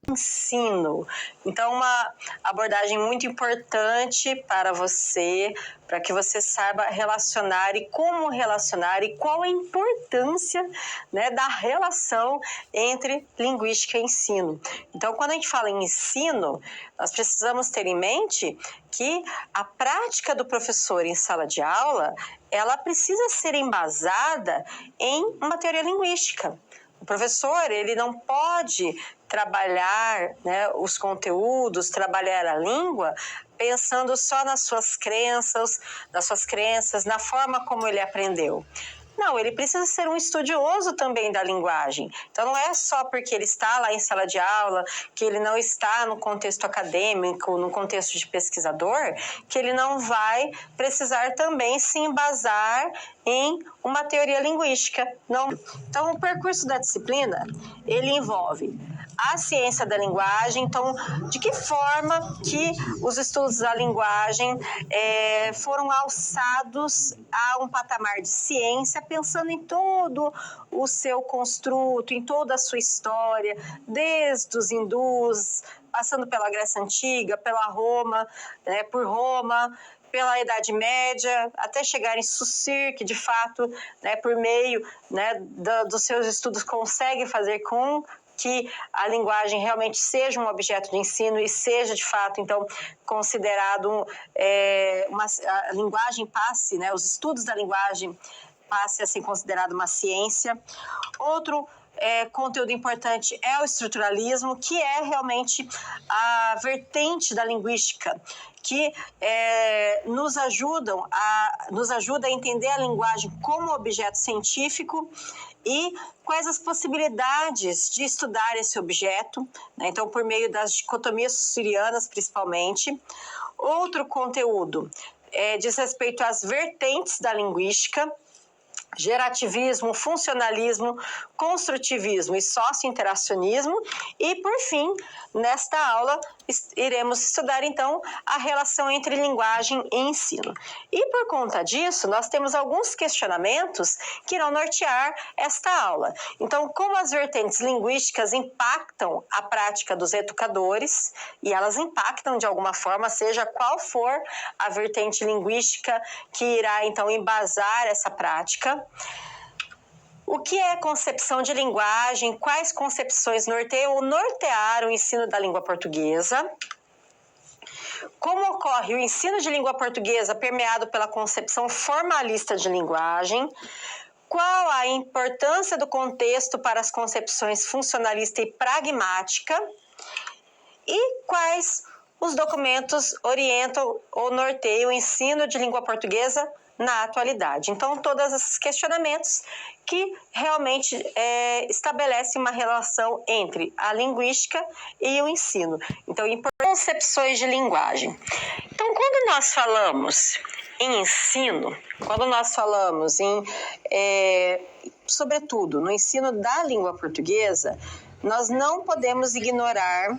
ensino. Então, uma abordagem muito importante para que você saiba relacionar e como relacionar e qual a importância, né, da relação entre linguística e ensino. Então, quando a gente fala em ensino, nós precisamos ter em mente que a prática do professor em sala de aula, ela precisa ser embasada em uma teoria linguística. O professor, ele não pode trabalhar, né, os conteúdos, trabalhar a língua, pensando só nas suas crenças, na forma como ele aprendeu. Não, ele precisa ser um estudioso também da linguagem. Então, não é só porque ele está lá em sala de aula, que ele não está no contexto acadêmico, no contexto de pesquisador, que ele não vai precisar também se embasar em uma teoria linguística. Não. Então, o percurso da disciplina, ele envolve a ciência da linguagem. Então, de que forma que os estudos da linguagem foram alçados a um patamar de ciência, pensando em todo o seu construto, em toda a sua história, desde os hindus, passando pela Grécia Antiga, pela Roma, né, por Roma, pela Idade Média, até chegar em Saussure, que de fato, né, por meio, né, dos seus estudos consegue fazer com que a linguagem realmente seja um objeto de ensino e seja, de fato, então, considerado a linguagem passe, né, os estudos da linguagem passe a ser considerado uma ciência. Outro conteúdo importante é o estruturalismo, que é realmente a vertente da linguística que nos ajuda a entender a linguagem como objeto científico e quais as possibilidades de estudar esse objeto, né? Então, por meio das dicotomias saussurianas, principalmente. Outro conteúdo diz respeito às vertentes da linguística: gerativismo, funcionalismo, construtivismo e socio-interacionismo. E, por fim, nesta aula, iremos estudar, então, a relação entre linguagem e ensino. E, por conta disso, nós temos alguns questionamentos que irão nortear esta aula. Então, como as vertentes linguísticas impactam a prática dos educadores, e elas impactam de alguma forma, seja qual for a vertente linguística que irá, então, embasar essa prática. O que é concepção de linguagem? Quais concepções norteiam ou nortearam o ensino da língua portuguesa? Como ocorre o ensino de língua portuguesa permeado pela concepção formalista de linguagem? Qual a importância do contexto para as concepções funcionalista e pragmática? E quais os documentos orientam ou norteiam o ensino de língua portuguesa na atualidade? Então, todos esses questionamentos que realmente estabelecem uma relação entre a linguística e o ensino. Então, concepções de linguagem. Então, quando nós falamos em ensino, quando nós falamos sobretudo, no ensino da língua portuguesa, nós não podemos ignorar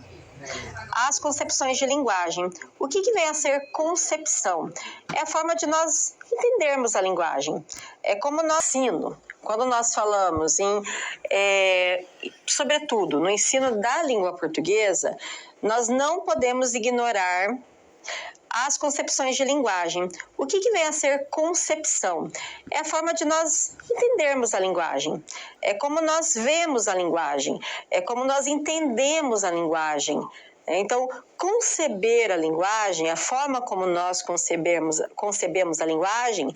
as concepções de linguagem. O que vem a ser concepção? É a forma de nós entendermos a linguagem. É como nós ensino. Quando nós falamos sobretudo, no ensino da língua portuguesa, nós não podemos ignorar as concepções de linguagem. O que vem a ser concepção? É a forma de nós entendermos a linguagem. É como nós vemos a linguagem. É como nós entendemos a linguagem. Então, conceber a linguagem, a forma como nós concebemos a linguagem,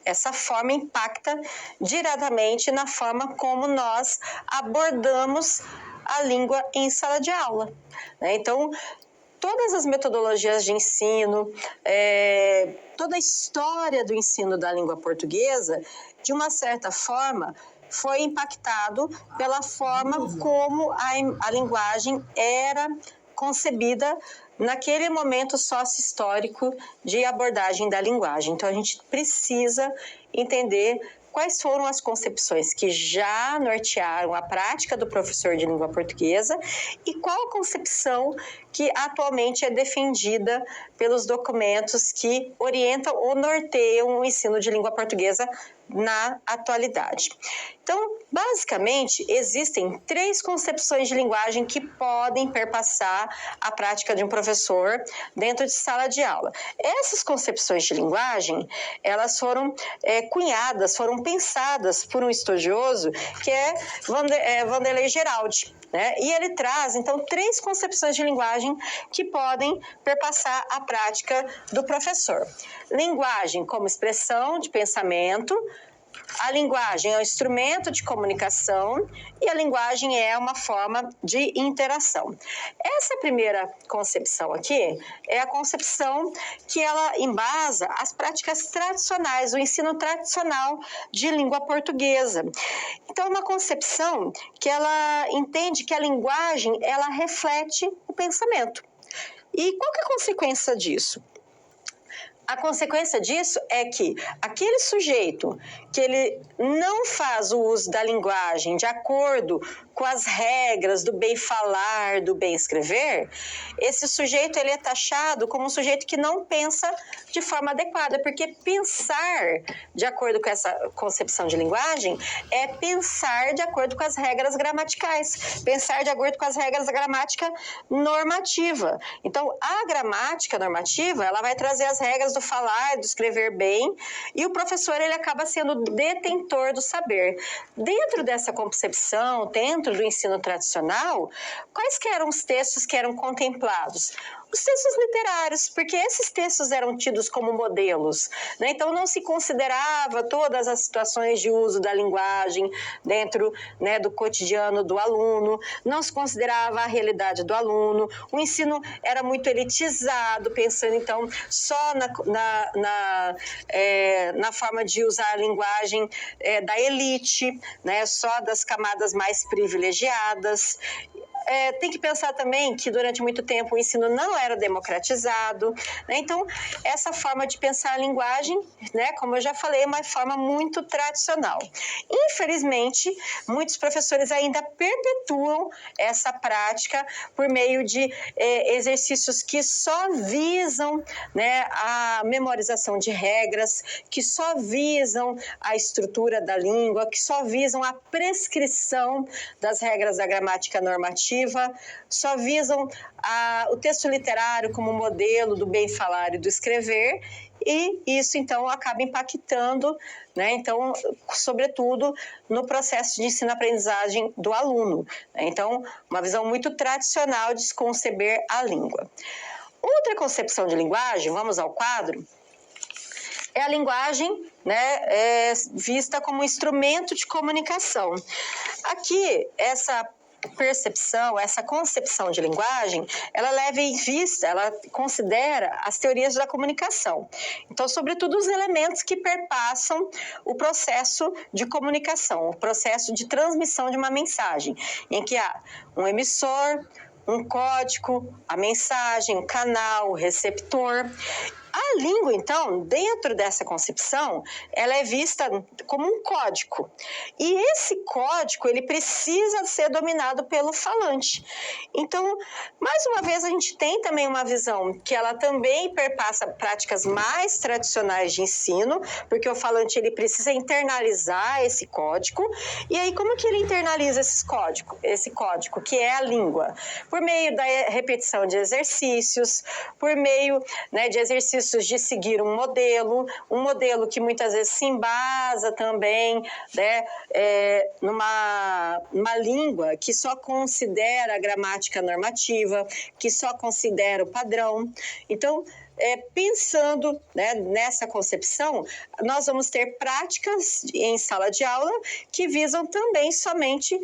essa forma impacta diretamente na forma como nós abordamos a língua em sala de aula. Então, todas as metodologias de ensino, toda a história do ensino da língua portuguesa, de uma certa forma, foi impactado pela forma como a linguagem era concebida naquele momento sócio-histórico de abordagem da linguagem. Então, a gente precisa entender quais foram as concepções que já nortearam a prática do professor de língua portuguesa e qual a concepção que atualmente é defendida pelos documentos que orientam ou norteiam o ensino de língua portuguesa na atualidade. Então, basicamente, existem 3 concepções de linguagem que podem perpassar a prática de um professor dentro de sala de aula. Essas concepções de linguagem, elas foram cunhadas, foram pensadas por um estudioso que é Vanderlei Geraldi, né? E ele traz, então, 3 concepções de linguagem que podem perpassar a prática do professor. Linguagem como expressão de pensamento, a linguagem é um instrumento de comunicação e a linguagem é uma forma de interação. Essa primeira concepção aqui é a concepção que ela embasa as práticas tradicionais, o ensino tradicional de língua portuguesa. Então, é uma concepção que ela entende que a linguagem, ela reflete o pensamento. E qual que é a consequência disso? A consequência disso é que aquele sujeito que ele não faz o uso da linguagem de acordo com as regras do bem falar, do bem escrever, esse sujeito ele é taxado como um sujeito que não pensa de forma adequada, porque pensar de acordo com essa concepção de linguagem é pensar de acordo com as regras gramaticais, pensar de acordo com as regras da gramática normativa. Então, a gramática normativa, ela vai trazer as regras do falar, do escrever bem, e o professor ele acaba sendo detentor do saber. Dentro dessa concepção, dentro do ensino tradicional, quais que eram os textos que eram contemplados? Os textos literários, porque esses textos eram tidos como modelos, né? Então não se considerava todas as situações de uso da linguagem dentro, né, do cotidiano do aluno, não se considerava a realidade do aluno, o ensino era muito elitizado, pensando então só na forma de usar a linguagem da elite, né, só das camadas mais privilegiadas. Tem que pensar também que durante muito tempo o ensino não era democratizado, né? Então essa forma de pensar a linguagem, né, como eu já falei, é uma forma muito tradicional. Infelizmente, muitos professores ainda perpetuam essa prática por meio de exercícios que só visam, né, a memorização de regras, que só visam a estrutura da língua, que só visam a prescrição das regras da gramática normativa, só visam o texto literário como modelo do bem falar e do escrever, e isso então acaba impactando, né, então, sobretudo no processo de ensino-aprendizagem do aluno. Então, uma visão muito tradicional de se conceber a língua. Outra concepção de linguagem, vamos ao quadro, é a linguagem, né, vista como instrumento de comunicação. Aqui, essa percepção, essa concepção de linguagem, ela leva em vista, ela considera as teorias da comunicação. Então, sobretudo, os elementos que perpassam o processo de comunicação, o processo de transmissão de uma mensagem, em que há um emissor, um código, a mensagem, o canal, o receptor. A língua, então, dentro dessa concepção, ela é vista como um código. E esse código, ele precisa ser dominado pelo falante. Então, mais uma vez, a gente tem também uma visão que ela também perpassa práticas mais tradicionais de ensino, porque o falante, ele precisa internalizar esse código. E aí, como que ele internaliza esse código, que é a língua? Por meio da repetição de exercícios, por meio, né, de exercícios de seguir um modelo que muitas vezes se embasa também, né, numa língua que só considera a gramática normativa, que só considera o padrão. Então, pensando, né, nessa concepção, nós vamos ter práticas em sala de aula que visam também somente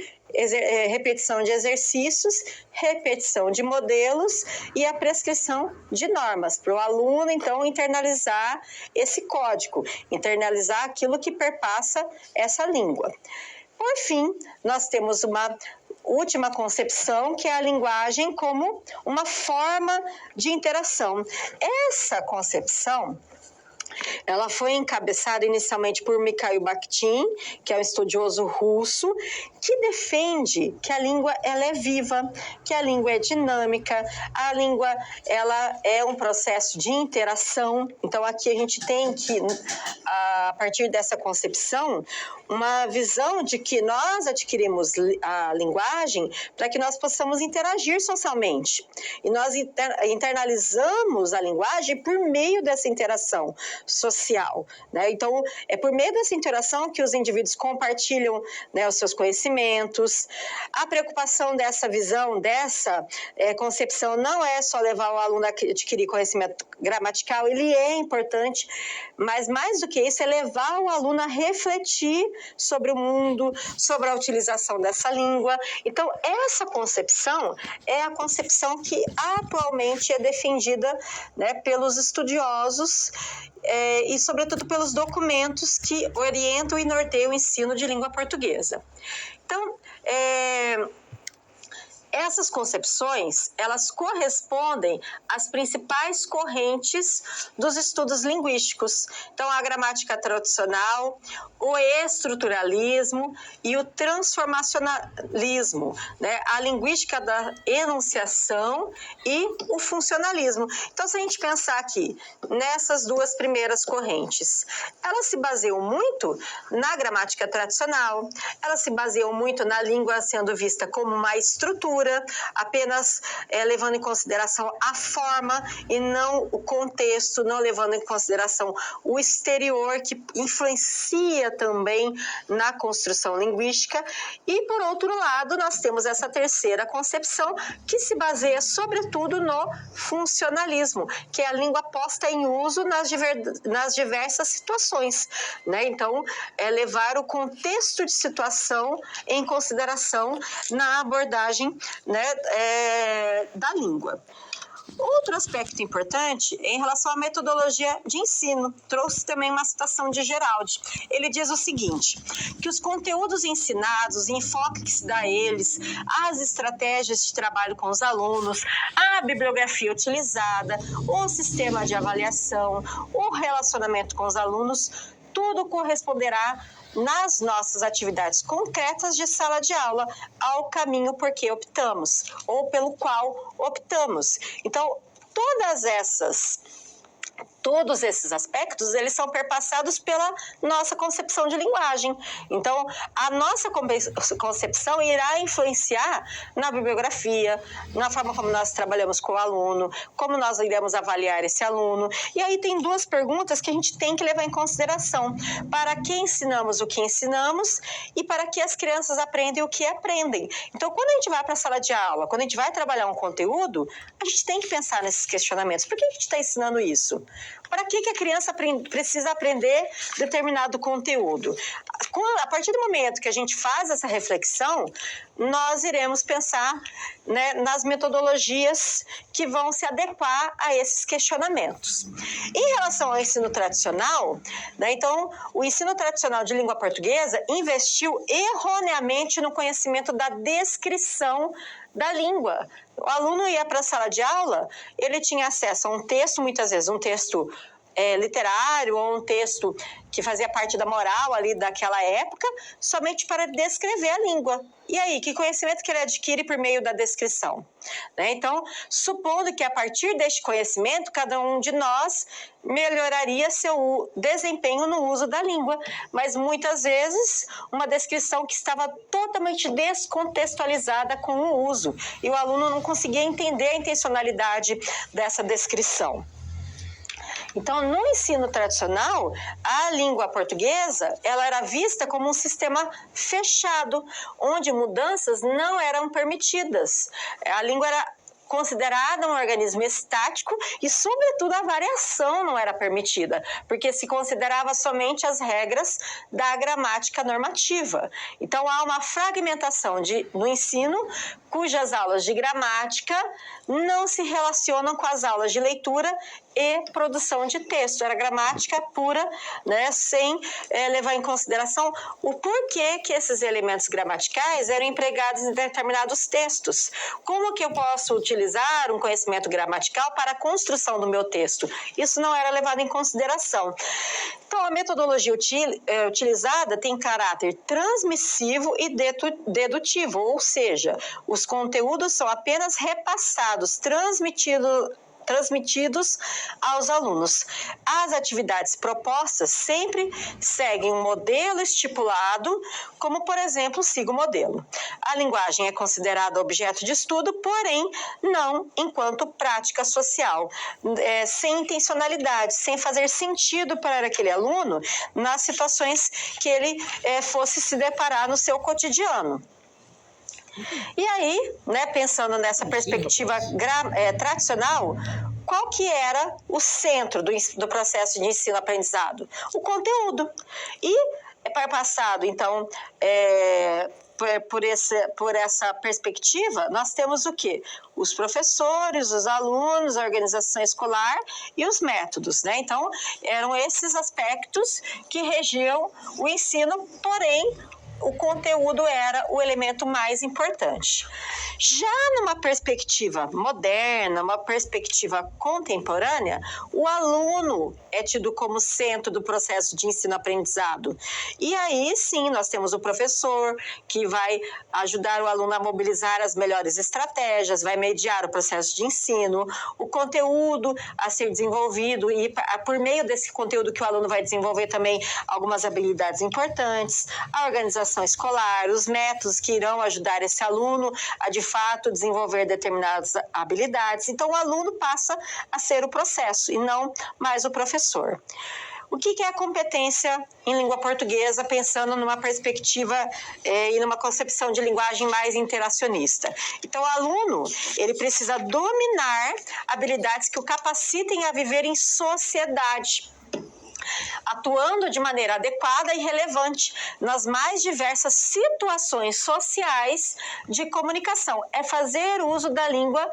repetição de exercícios, repetição de modelos e a prescrição de normas, para o aluno, então, internalizar esse código, internalizar aquilo que perpassa essa língua. Por fim, nós temos uma última concepção, que é a linguagem como uma forma de interação. Essa concepção, Ela foi encabeçada inicialmente por Mikhail Bakhtin, que é um estudioso russo, que defende que a língua ela é viva, que a língua é dinâmica, a língua ela é um processo de interação. Então aqui a gente tem que, a partir dessa concepção, uma visão de que nós adquirimos a linguagem para que nós possamos interagir socialmente. E nós internalizamos a linguagem por meio dessa interação social, né? Então, é por meio dessa interação que os indivíduos compartilham, né, os seus conhecimentos. A preocupação dessa visão, dessa concepção, não é só levar o aluno a adquirir conhecimento gramatical, ele é importante, mas mais do que isso, é levar o aluno a refletir sobre o mundo, sobre a utilização dessa língua. Então, essa concepção é a concepção que atualmente é defendida, né, pelos estudiosos e, sobretudo, pelos documentos que orientam e norteiam o ensino de língua portuguesa. Então, essas concepções, elas correspondem às principais correntes dos estudos linguísticos. Então, a gramática tradicional, o estruturalismo e o transformacionalismo, né? A linguística da enunciação e o funcionalismo. Então, se a gente pensar aqui nessas duas primeiras correntes, elas se baseiam muito na gramática tradicional, elas se baseiam muito na língua sendo vista como uma estrutura, apenas levando em consideração a forma e não o contexto, não levando em consideração o exterior, que influencia também na construção linguística. E, por outro lado, nós temos essa terceira concepção, que se baseia sobretudo no funcionalismo, que é a língua posta em uso nas diversas situações, né? Então, é levar o contexto de situação em consideração na abordagem, né, da língua. Outro aspecto importante é em relação à metodologia de ensino. Trouxe também uma citação de Geraldi. Ele diz o seguinte, que os conteúdos ensinados, o enfoque que se dá a eles, as estratégias de trabalho com os alunos, a bibliografia utilizada, o sistema de avaliação, o relacionamento com os alunos, tudo corresponderá nas nossas atividades concretas de sala de aula ao caminho por que optamos, ou pelo qual optamos. Então, todos esses aspectos, eles são perpassados pela nossa concepção de linguagem. Então, a nossa concepção irá influenciar na bibliografia, na forma como nós trabalhamos com o aluno, como nós iremos avaliar esse aluno. E aí tem duas perguntas que a gente tem que levar em consideração. Para que ensinamos o que ensinamos e para que as crianças aprendem o que aprendem. Então, quando a gente vai para a sala de aula, quando a gente vai trabalhar um conteúdo, a gente tem que pensar nesses questionamentos. Por que a gente está ensinando isso? Para que a criança precisa aprender determinado conteúdo? A partir do momento que a gente faz essa reflexão, nós iremos pensar, né, nas metodologias que vão se adequar a esses questionamentos. Em relação ao ensino tradicional, né, então, o ensino tradicional de língua portuguesa investiu erroneamente no conhecimento da descrição da língua. O aluno ia para a sala de aula, ele tinha acesso a um texto, muitas vezes um texto literário ou um texto que fazia parte da moral ali daquela época, somente para descrever a língua. E aí, que conhecimento que ele adquire por meio da descrição? Né? Então, supondo que a partir deste conhecimento, cada um de nós melhoraria seu desempenho no uso da língua, mas muitas vezes uma descrição que estava totalmente descontextualizada com o uso, e o aluno não conseguia entender a intencionalidade dessa descrição. Então, no ensino tradicional, a língua portuguesa ela era vista como um sistema fechado, onde mudanças não eram permitidas. A língua era considerada um organismo estático e, sobretudo, a variação não era permitida, porque se considerava somente as regras da gramática normativa. Então, há uma fragmentação no ensino cujas aulas de gramática não se relacionam com as aulas de leitura e produção de texto. Era gramática pura, né, sem levar em consideração o porquê que esses elementos gramaticais eram empregados em determinados textos. Como que eu posso utilizar um conhecimento gramatical para a construção do meu texto? Isso não era levado em consideração. Então, a metodologia utilizada tem caráter transmissivo e dedutivo, ou seja, os conteúdos são apenas repassados, transmitidos aos alunos. As atividades propostas sempre seguem um modelo estipulado, como, por exemplo, siga o modelo. A linguagem é considerada objeto de estudo, porém, não enquanto prática social, sem intencionalidade, sem fazer sentido para aquele aluno nas situações que ele fosse se deparar no seu cotidiano. E aí, né, pensando nessa perspectiva tradicional, qual que era o centro do processo de ensino-aprendizado? O conteúdo. E, passado, então, por essa perspectiva, nós temos o quê? Os professores, os alunos, a organização escolar e os métodos, né? Então, eram esses aspectos que regiam o ensino, porém, o conteúdo era o elemento mais importante. Já numa perspectiva moderna, uma perspectiva contemporânea, o aluno é tido como centro do processo de ensino-aprendizado. E aí sim, nós temos o professor que vai ajudar o aluno a mobilizar as melhores estratégias, vai mediar o processo de ensino, o conteúdo a ser desenvolvido e por meio desse conteúdo que o aluno vai desenvolver também algumas habilidades importantes, a organização escolar, os métodos que irão ajudar esse aluno a, de fato, desenvolver determinadas habilidades. Então, o aluno passa a ser o processo e não mais o professor. O que é a competência em língua portuguesa, pensando numa perspectiva e numa concepção de linguagem mais interacionista? Então, o aluno, ele precisa dominar habilidades que o capacitem a viver em sociedade, atuando de maneira adequada e relevante nas mais diversas situações sociais de comunicação. É fazer uso da língua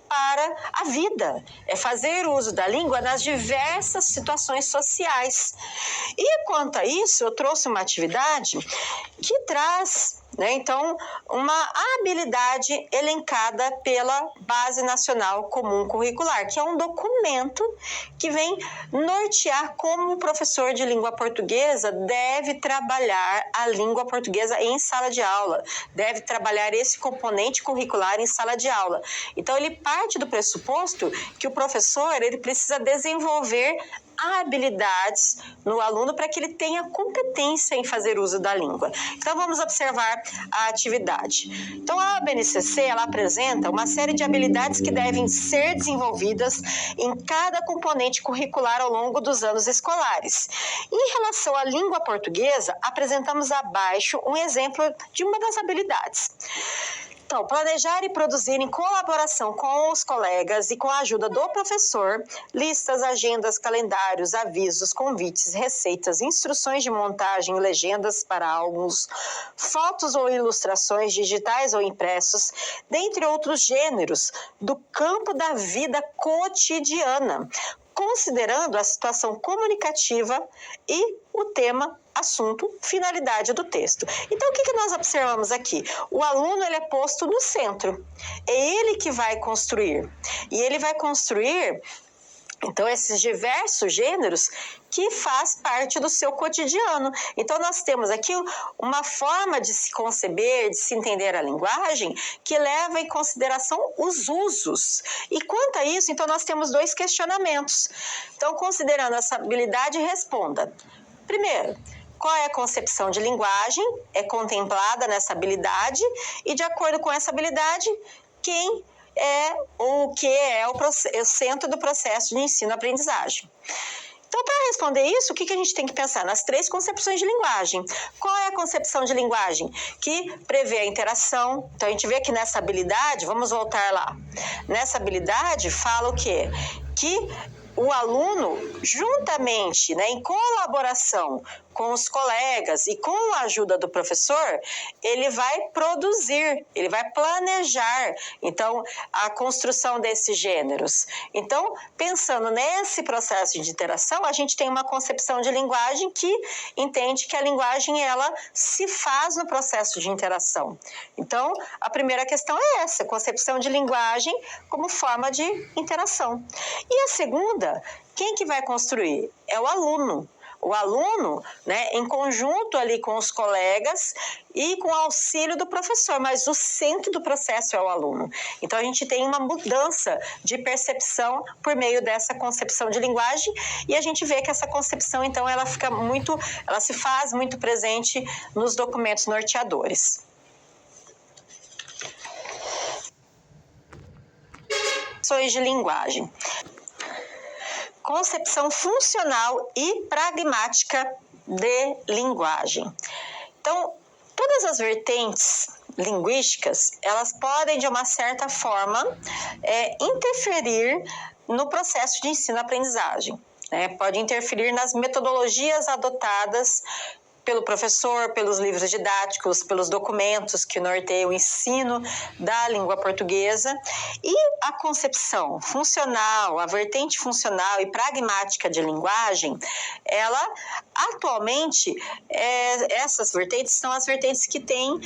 para a vida, é fazer uso da língua nas diversas situações sociais. E quanto a isso, eu trouxe uma atividade que traz, né, então, uma habilidade elencada pela Base Nacional Comum Curricular, que é um documento que vem nortear como o professor de língua portuguesa deve trabalhar a língua portuguesa em sala de aula, deve trabalhar esse componente curricular em sala de aula. Então, ele parte do pressuposto que o professor ele precisa desenvolver habilidades no aluno para que ele tenha competência em fazer uso da língua. Então, vamos observar a atividade. Então, a BNCC, ela apresenta uma série de habilidades que devem ser desenvolvidas em cada componente curricular ao longo dos anos escolares. Em relação à língua portuguesa, apresentamos abaixo um exemplo de uma das habilidades. Então, planejar e produzir em colaboração com os colegas e com a ajuda do professor, listas, agendas, calendários, avisos, convites, receitas, instruções de montagem, legendas para álbuns, fotos ou ilustrações digitais ou impressos, dentre outros gêneros, do campo da vida cotidiana, considerando a situação comunicativa e o tema, assunto, finalidade do texto. Então, o que nós observamos aqui? O aluno ele é posto no centro. É ele que vai construir. E ele vai construir, então, esses diversos gêneros que faz parte do seu cotidiano. Então, nós temos aqui uma forma de se conceber, de se entender a linguagem, que leva em consideração os usos. E quanto a isso, então, nós temos dois questionamentos. Então, considerando essa habilidade, responda. Primeiro, qual é a concepção de linguagem? É contemplada nessa habilidade e, de acordo com essa habilidade, quem é ou o que é o centro do processo de ensino-aprendizagem. Então, para responder isso, o que a gente tem que pensar? Nas três concepções de linguagem. Qual é a concepção de linguagem? Que prevê a interação. Então, a gente vê que nessa habilidade, vamos voltar lá. Nessa habilidade, fala o quê? Que o aluno, juntamente, né, em colaboração com os colegas e com a ajuda do professor, ele vai produzir, ele vai planejar, então, a construção desses gêneros. Então, pensando nesse processo de interação, a gente tem uma concepção de linguagem que entende que a linguagem, ela se faz no processo de interação. Então, a primeira questão é essa, concepção de linguagem como forma de interação. E a segunda, quem que vai construir? É o aluno. O aluno, né, em conjunto ali com os colegas e com o auxílio do professor, mas o centro do processo é o aluno. Então, a gente tem uma mudança de percepção por meio dessa concepção de linguagem e a gente vê que essa concepção, então, ela se faz muito presente nos documentos norteadores. De linguagem. Concepção funcional e pragmática de linguagem. Então, todas as vertentes linguísticas, elas podem, de uma certa forma, interferir no processo de ensino-aprendizagem. Pode interferir nas metodologias adotadas pelo professor, pelos livros didáticos, pelos documentos que norteiam o ensino da língua portuguesa. E a concepção funcional, a vertente funcional e pragmática de linguagem, ela, atualmente, essas vertentes são as vertentes que têm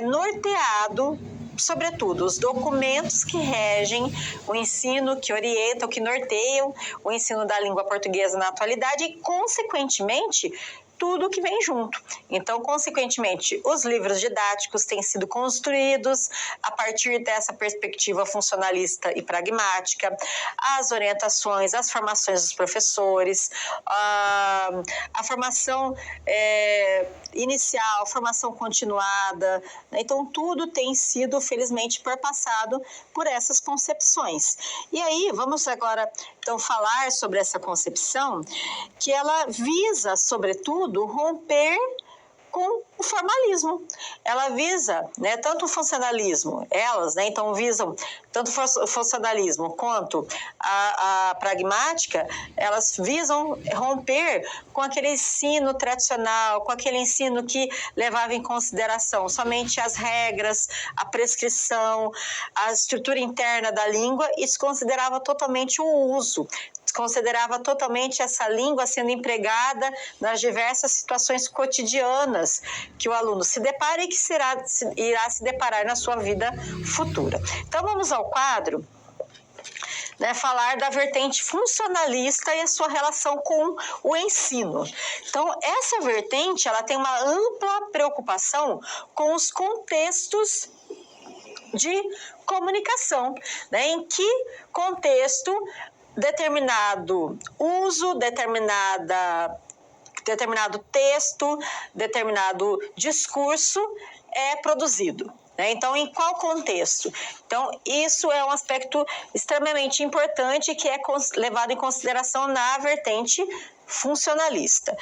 norteado, sobretudo, os documentos que regem o ensino, que orientam, que norteiam o ensino da língua portuguesa na atualidade e, consequentemente, tudo que vem junto. Então, consequentemente, os livros didáticos têm sido construídos a partir dessa perspectiva funcionalista e pragmática, as orientações, as formações dos professores, a formação inicial, formação continuada, né? Então, tudo tem sido, felizmente, perpassado por essas concepções. E aí, vamos agora, então, falar sobre essa concepção, que ela visa, sobretudo, romper com o formalismo. Ela visa, né, tanto o funcionalismo, então visam tanto o funcionalismo quanto a pragmática, elas visam romper com aquele ensino tradicional, com aquele ensino que levava em consideração somente as regras, a prescrição, a estrutura interna da língua e desconsiderava totalmente o uso, desconsiderava totalmente essa língua sendo empregada nas diversas situações cotidianas que o aluno se depara e que irá se deparar na sua vida futura. Então, vamos ao quadro, né, falar da vertente funcionalista e a sua relação com o ensino. Então, essa vertente, ela tem uma ampla preocupação com os contextos de comunicação, né? Em que contexto determinado uso, determinado texto, determinado discurso é produzido. Então, em qual contexto? Então, isso é um aspecto extremamente importante que é levado em consideração na vertente funcionalista.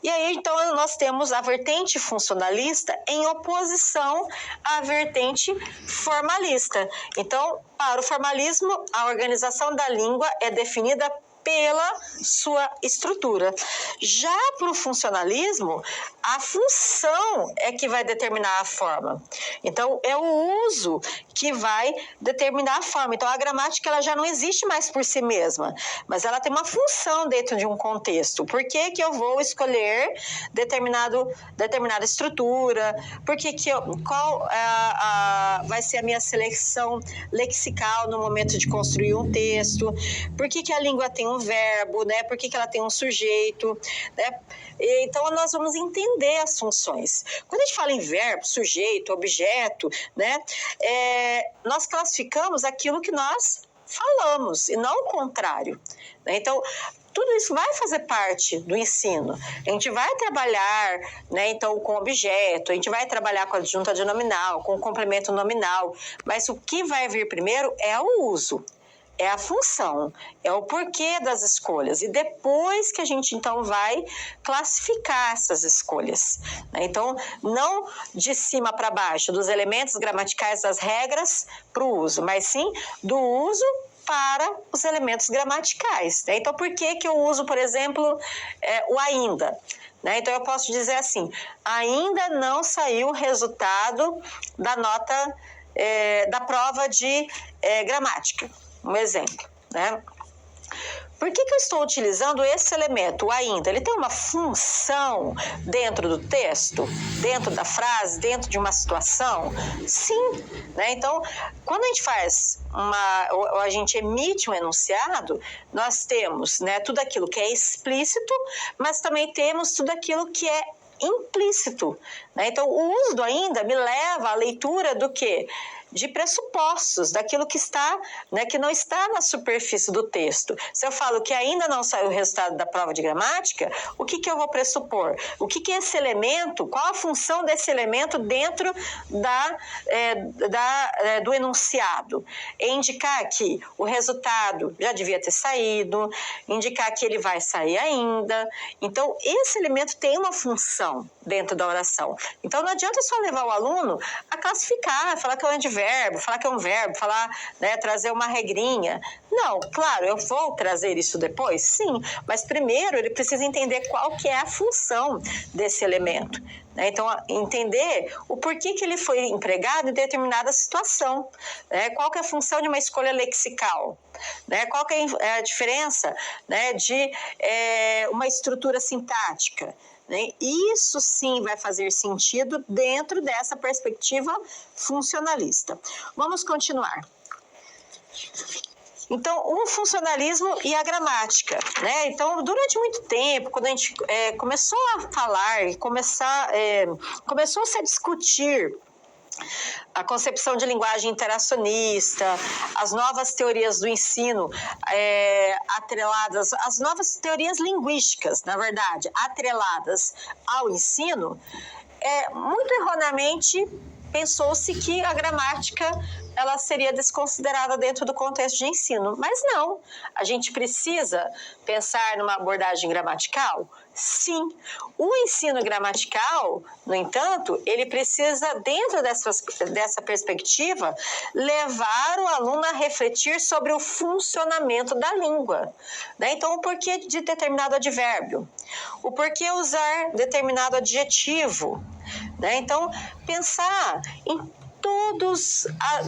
E aí, então, nós temos a vertente funcionalista em oposição à vertente formalista. Então, para o formalismo, a organização da língua é definida pela sua estrutura. Já para o funcionalismo, a função é que vai determinar a forma. Então, é o uso que vai determinar a forma. Então, a gramática ela já não existe mais por si mesma, mas ela tem uma função dentro de um contexto. Por que que eu vou escolher determinada estrutura? Qual vai ser a minha seleção lexical no momento de construir um texto? Por que a língua tem um verbo, né? Por que ela tem um sujeito, né? Então, nós vamos entender as funções. Quando a gente fala em verbo, sujeito, objeto, né? Nós classificamos aquilo que nós falamos e não o contrário, né? Então, tudo isso vai fazer parte do ensino. A gente vai trabalhar, né, então, com objeto, a gente vai trabalhar com a adjunta de nominal, com o complemento nominal, mas o que vai vir primeiro é o uso. É a função, é o porquê das escolhas. E depois que a gente, então, vai classificar essas escolhas, né? Então, não de cima para baixo, dos elementos gramaticais das regras para o uso, mas sim do uso para os elementos gramaticais, né? Então, por que eu uso, por exemplo, o ainda? né? Então eu posso dizer assim, ainda não saiu o resultado da nota da prova de gramática, um exemplo, né? Por que eu estou utilizando esse elemento, o ainda? Ele tem uma função dentro do texto, dentro da frase, dentro de uma situação? Sim, né? Então, quando a gente faz ou a gente emite um enunciado, nós temos, né, tudo aquilo que é explícito, mas também temos tudo aquilo que é implícito, né? Então, o uso do ainda me leva à leitura do quê? De pressupostos, daquilo que está, né, que não está na superfície do texto. Se eu falo que ainda não saiu o resultado da prova de gramática, o que eu vou pressupor? O que é esse elemento? Qual a função desse elemento dentro do enunciado? É indicar que o resultado já devia ter saído, indicar que ele vai sair ainda. Então, esse elemento tem uma função dentro da oração. Então, não adianta só levar o aluno a classificar, falar que é um advérbio, falar que é um verbo, falar, né, trazer uma regrinha. Não, claro, eu vou trazer isso depois, sim, mas primeiro ele precisa entender qual que é a função desse elemento. Né? Então, entender o porquê que ele foi empregado em determinada situação, né? Qual que é a função de uma escolha lexical, né? Qual que é a diferença, né, de uma estrutura sintática. Isso sim vai fazer sentido dentro dessa perspectiva funcionalista. Vamos continuar. Então, o funcionalismo e a gramática, né? Então, durante muito tempo, quando a gente começou a falar, começou-se a discutir a concepção de linguagem interacionista, as novas teorias do ensino atreladas, as novas teorias linguísticas, na verdade, atreladas ao ensino, muito erroneamente pensou-se que a gramática ela seria desconsiderada dentro do contexto de ensino, mas não. A gente precisa pensar numa abordagem gramatical? Sim. O ensino gramatical, no entanto, ele precisa, dentro dessa perspectiva, levar o aluno a refletir sobre o funcionamento da língua. Né? Então, o porquê de determinado advérbio? O porquê usar determinado adjetivo? Né? Então, pensar em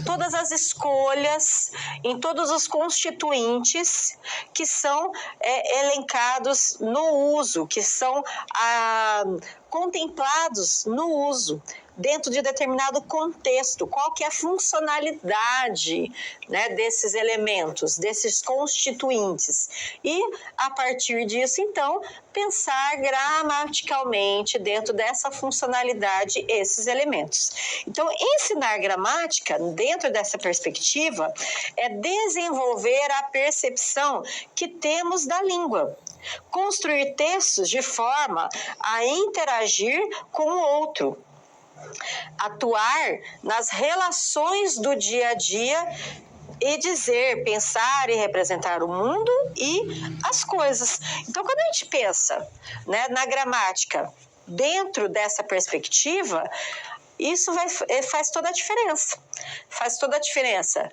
todas as escolhas, em todos os constituintes que são elencados no uso, que são contemplados no uso, dentro de determinado contexto, qual que é a funcionalidade, né, desses elementos, desses constituintes. E, a partir disso, então, pensar gramaticalmente dentro dessa funcionalidade esses elementos. Então, ensinar gramática, dentro dessa perspectiva, é desenvolver a percepção que temos da língua. Construir textos de forma a interagir com o outro. Atuar nas relações do dia a dia e dizer, pensar e representar o mundo e as coisas. Então, quando a gente pensa, né, na gramática dentro dessa perspectiva, isso faz toda a diferença. Faz toda a diferença.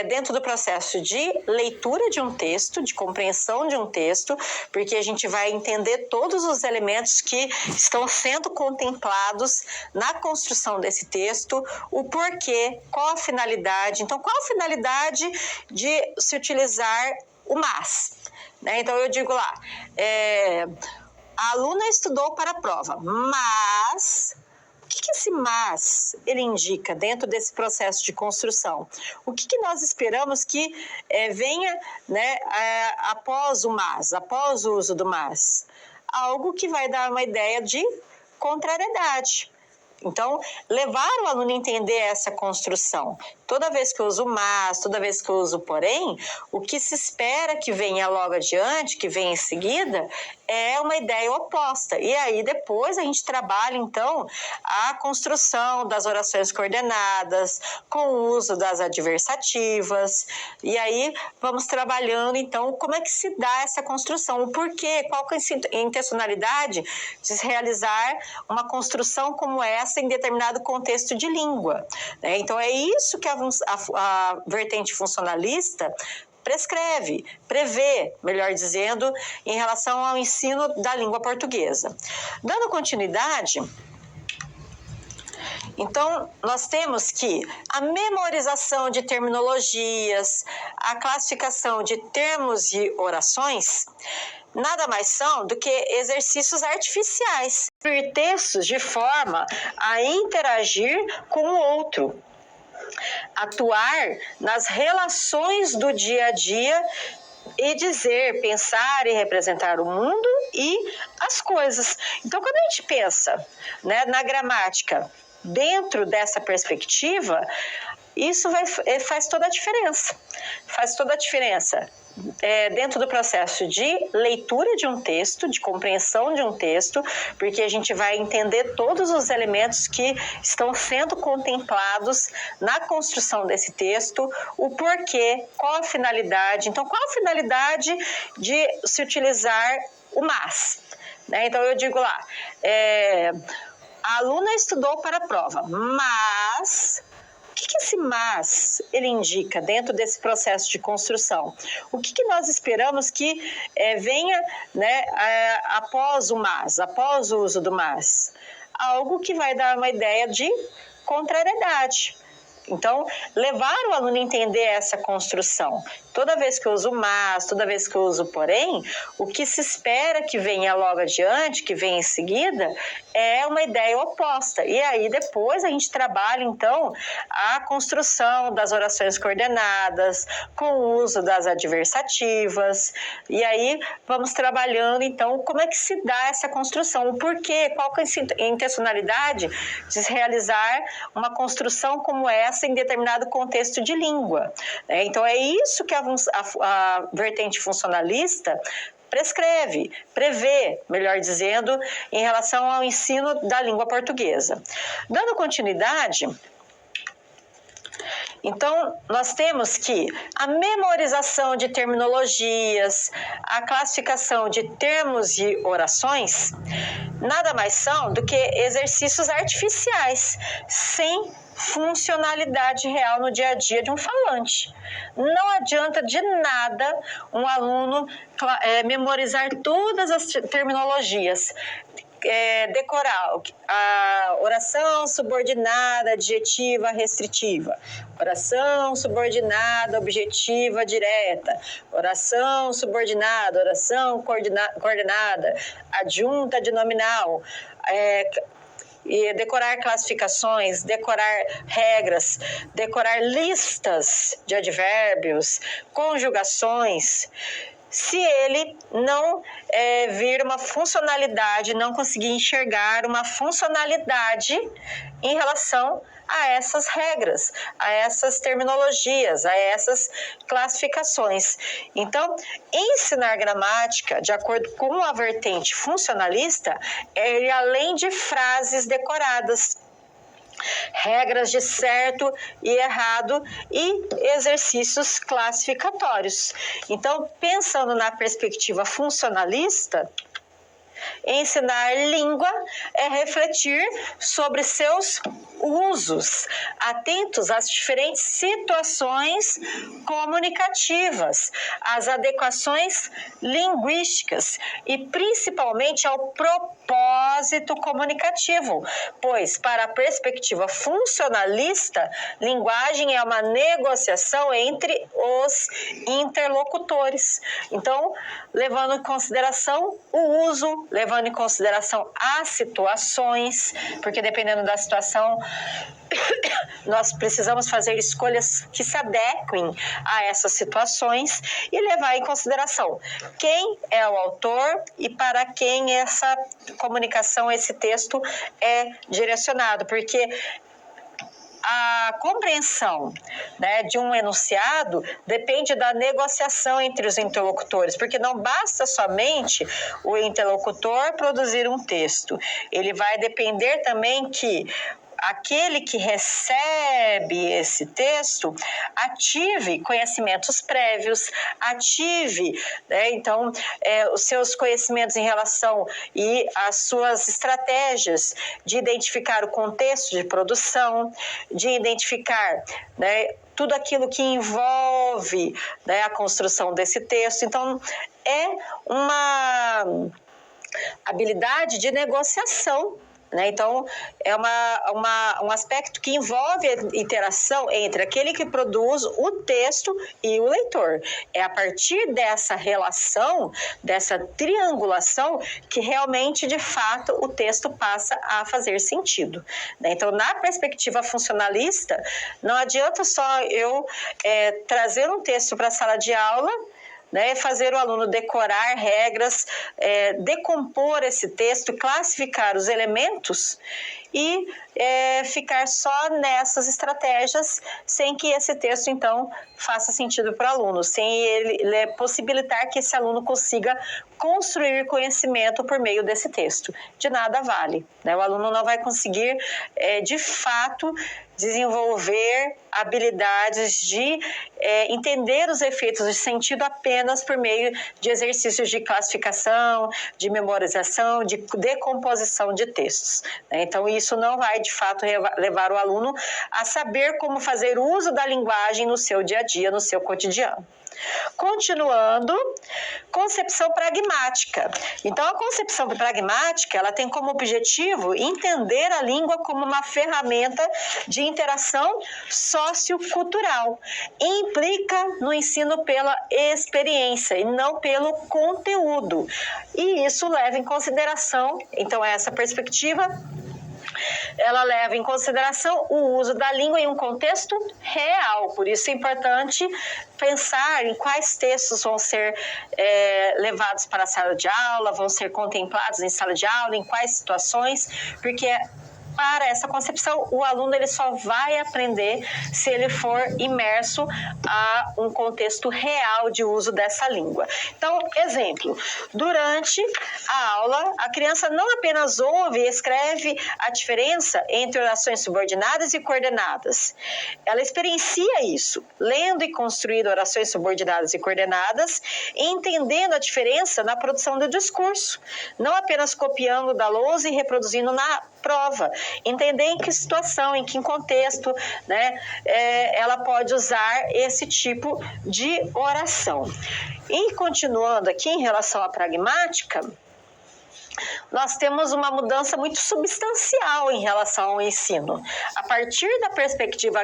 Dentro do processo de leitura de um texto, de compreensão de um texto, porque a gente vai entender todos os elementos que estão sendo contemplados na construção desse texto, o porquê, qual a finalidade. Então, qual a finalidade de se utilizar o mas? Né? Então, eu digo lá, a aluna estudou para a prova, mas... O que esse mas ele indica dentro desse processo de construção? O que nós esperamos que venha, né, após o mas, após o uso do mas? Algo que vai dar uma ideia de contrariedade. Então, levar o aluno a entender essa construção. Toda vez que eu uso mas, toda vez que eu uso porém, o que se espera que venha logo adiante, que venha em seguida, é uma ideia oposta. E aí depois a gente trabalha, então, a construção das orações coordenadas, com o uso das adversativas. E aí vamos trabalhando, então, como é que se dá essa construção, o porquê, qual que é a intencionalidade de se realizar uma construção como essa em determinado contexto de língua. Né? Então, é isso que a vertente funcionalista prescreve, prevê, melhor dizendo, em relação ao ensino da língua portuguesa. Dando continuidade, então, nós temos que a memorização de terminologias, a classificação de termos e orações, nada mais são do que exercícios artificiais, construir textos de forma a interagir com o outro, atuar nas relações do dia a dia e dizer, pensar e representar o mundo e as coisas. Então, quando a gente pensa, né, na gramática, dentro dessa perspectiva, isso faz toda a diferença. Faz toda a diferença dentro do processo de leitura de um texto, de compreensão de um texto, porque a gente vai entender todos os elementos que estão sendo contemplados na construção desse texto, o porquê, qual a finalidade. Então, qual a finalidade de se utilizar o mas? Né? Então, eu digo lá, a aluna estudou para a prova, mas o que esse mas ele indica dentro desse processo de construção? O que nós esperamos que venha, né, após o mas, após o uso do mas? Algo que vai dar uma ideia de contrariedade. Então, levar o aluno a entender essa construção. Toda vez que eu uso mas, toda vez que eu uso porém, o que se espera que venha logo adiante, que venha em seguida, é uma ideia oposta. E aí depois a gente trabalha, então, a construção das orações coordenadas, com o uso das adversativas. E aí vamos trabalhando, então, como é que se dá essa construção, o porquê, qual que é a intencionalidade de se realizar uma construção como essa em determinado contexto de língua. Então, é isso que a vertente funcionalista prescreve, prevê, melhor dizendo, em relação ao ensino da língua portuguesa. Dando continuidade, então, nós temos que a memorização de terminologias, a classificação de termos e orações, nada mais são do que exercícios artificiais, sem funcionalidade real no dia a dia de um falante. Não adianta de nada um aluno memorizar todas as terminologias, decorar a oração subordinada, adjetiva, restritiva, oração subordinada, objetiva, direta, oração subordinada, oração coordenada, adjunta adnominal, e decorar classificações, decorar regras, decorar listas de advérbios, conjugações. Se ele não vir uma funcionalidade, não conseguir enxergar uma funcionalidade em relação a essas regras, a essas terminologias, a essas classificações. Então, ensinar gramática, de acordo com a vertente funcionalista, é ir além de frases decoradas, regras de certo e errado e exercícios classificatórios. Então, pensando na perspectiva funcionalista, ensinar língua é refletir sobre seus usos, atentos às diferentes situações comunicativas, às adequações linguísticas e principalmente ao propósito comunicativo, pois para a perspectiva funcionalista, linguagem é uma negociação entre os interlocutores. Então, levando em consideração o uso, levando em consideração as situações, porque dependendo da situação, nós precisamos fazer escolhas que se adequem a essas situações e levar em consideração quem é o autor e para quem essa comunicação, esse texto é direcionado, porque a compreensão, né, de um enunciado depende da negociação entre os interlocutores, porque não basta somente o interlocutor produzir um texto, ele vai depender também que aquele que recebe esse texto ative conhecimentos prévios, ative, né, então, os seus conhecimentos em relação e as suas estratégias de identificar o contexto de produção, de identificar, né, tudo aquilo que envolve envolve, né, a construção desse texto. Então, é uma habilidade de negociação, né? Então, é um aspecto que envolve a interação entre aquele que produz o texto e o leitor. É a partir dessa relação, dessa triangulação, que realmente, de fato, o texto passa a fazer sentido, né? Então, na perspectiva funcionalista, não adianta só eu trazer um texto para a sala de aula, né, fazer o aluno decorar regras, decompor esse texto, classificar os elementos e ficar só nessas estratégias, sem que esse texto, então, faça sentido para o aluno, sem ele possibilitar que esse aluno consiga construir conhecimento por meio desse texto. De nada vale, né? O aluno não vai conseguir, de fato, desenvolver habilidades de entender os efeitos de sentido apenas por meio de exercícios de classificação, de memorização, de decomposição de textos, né? Então, isso não vai, de fato, levar o aluno a saber como fazer uso da linguagem no seu dia a dia, no seu cotidiano. Continuando, concepção pragmática. Então, a concepção pragmática, ela tem como objetivo entender a língua como uma ferramenta de interação sociocultural. Implica no ensino pela experiência e não pelo conteúdo. E isso leva em consideração, então, essa perspectiva, ela leva em consideração o uso da língua em um contexto real. Por isso é importante pensar em quais textos vão ser levados para a sala de aula, vão ser contemplados em sala de aula, em quais situações, porque para essa concepção, o aluno ele só vai aprender se ele for imerso a um contexto real de uso dessa língua. Então, exemplo, durante a aula, a criança não apenas ouve e escreve a diferença entre orações subordinadas e coordenadas. Ela experiencia isso, lendo e construindo orações subordinadas e coordenadas, entendendo a diferença na produção do discurso, não apenas copiando da lousa e reproduzindo na prova, entender em que situação, em que contexto, né, ela pode usar esse tipo de oração. E continuando aqui em relação à pragmática, nós temos uma mudança muito substancial em relação ao ensino. A partir da perspectiva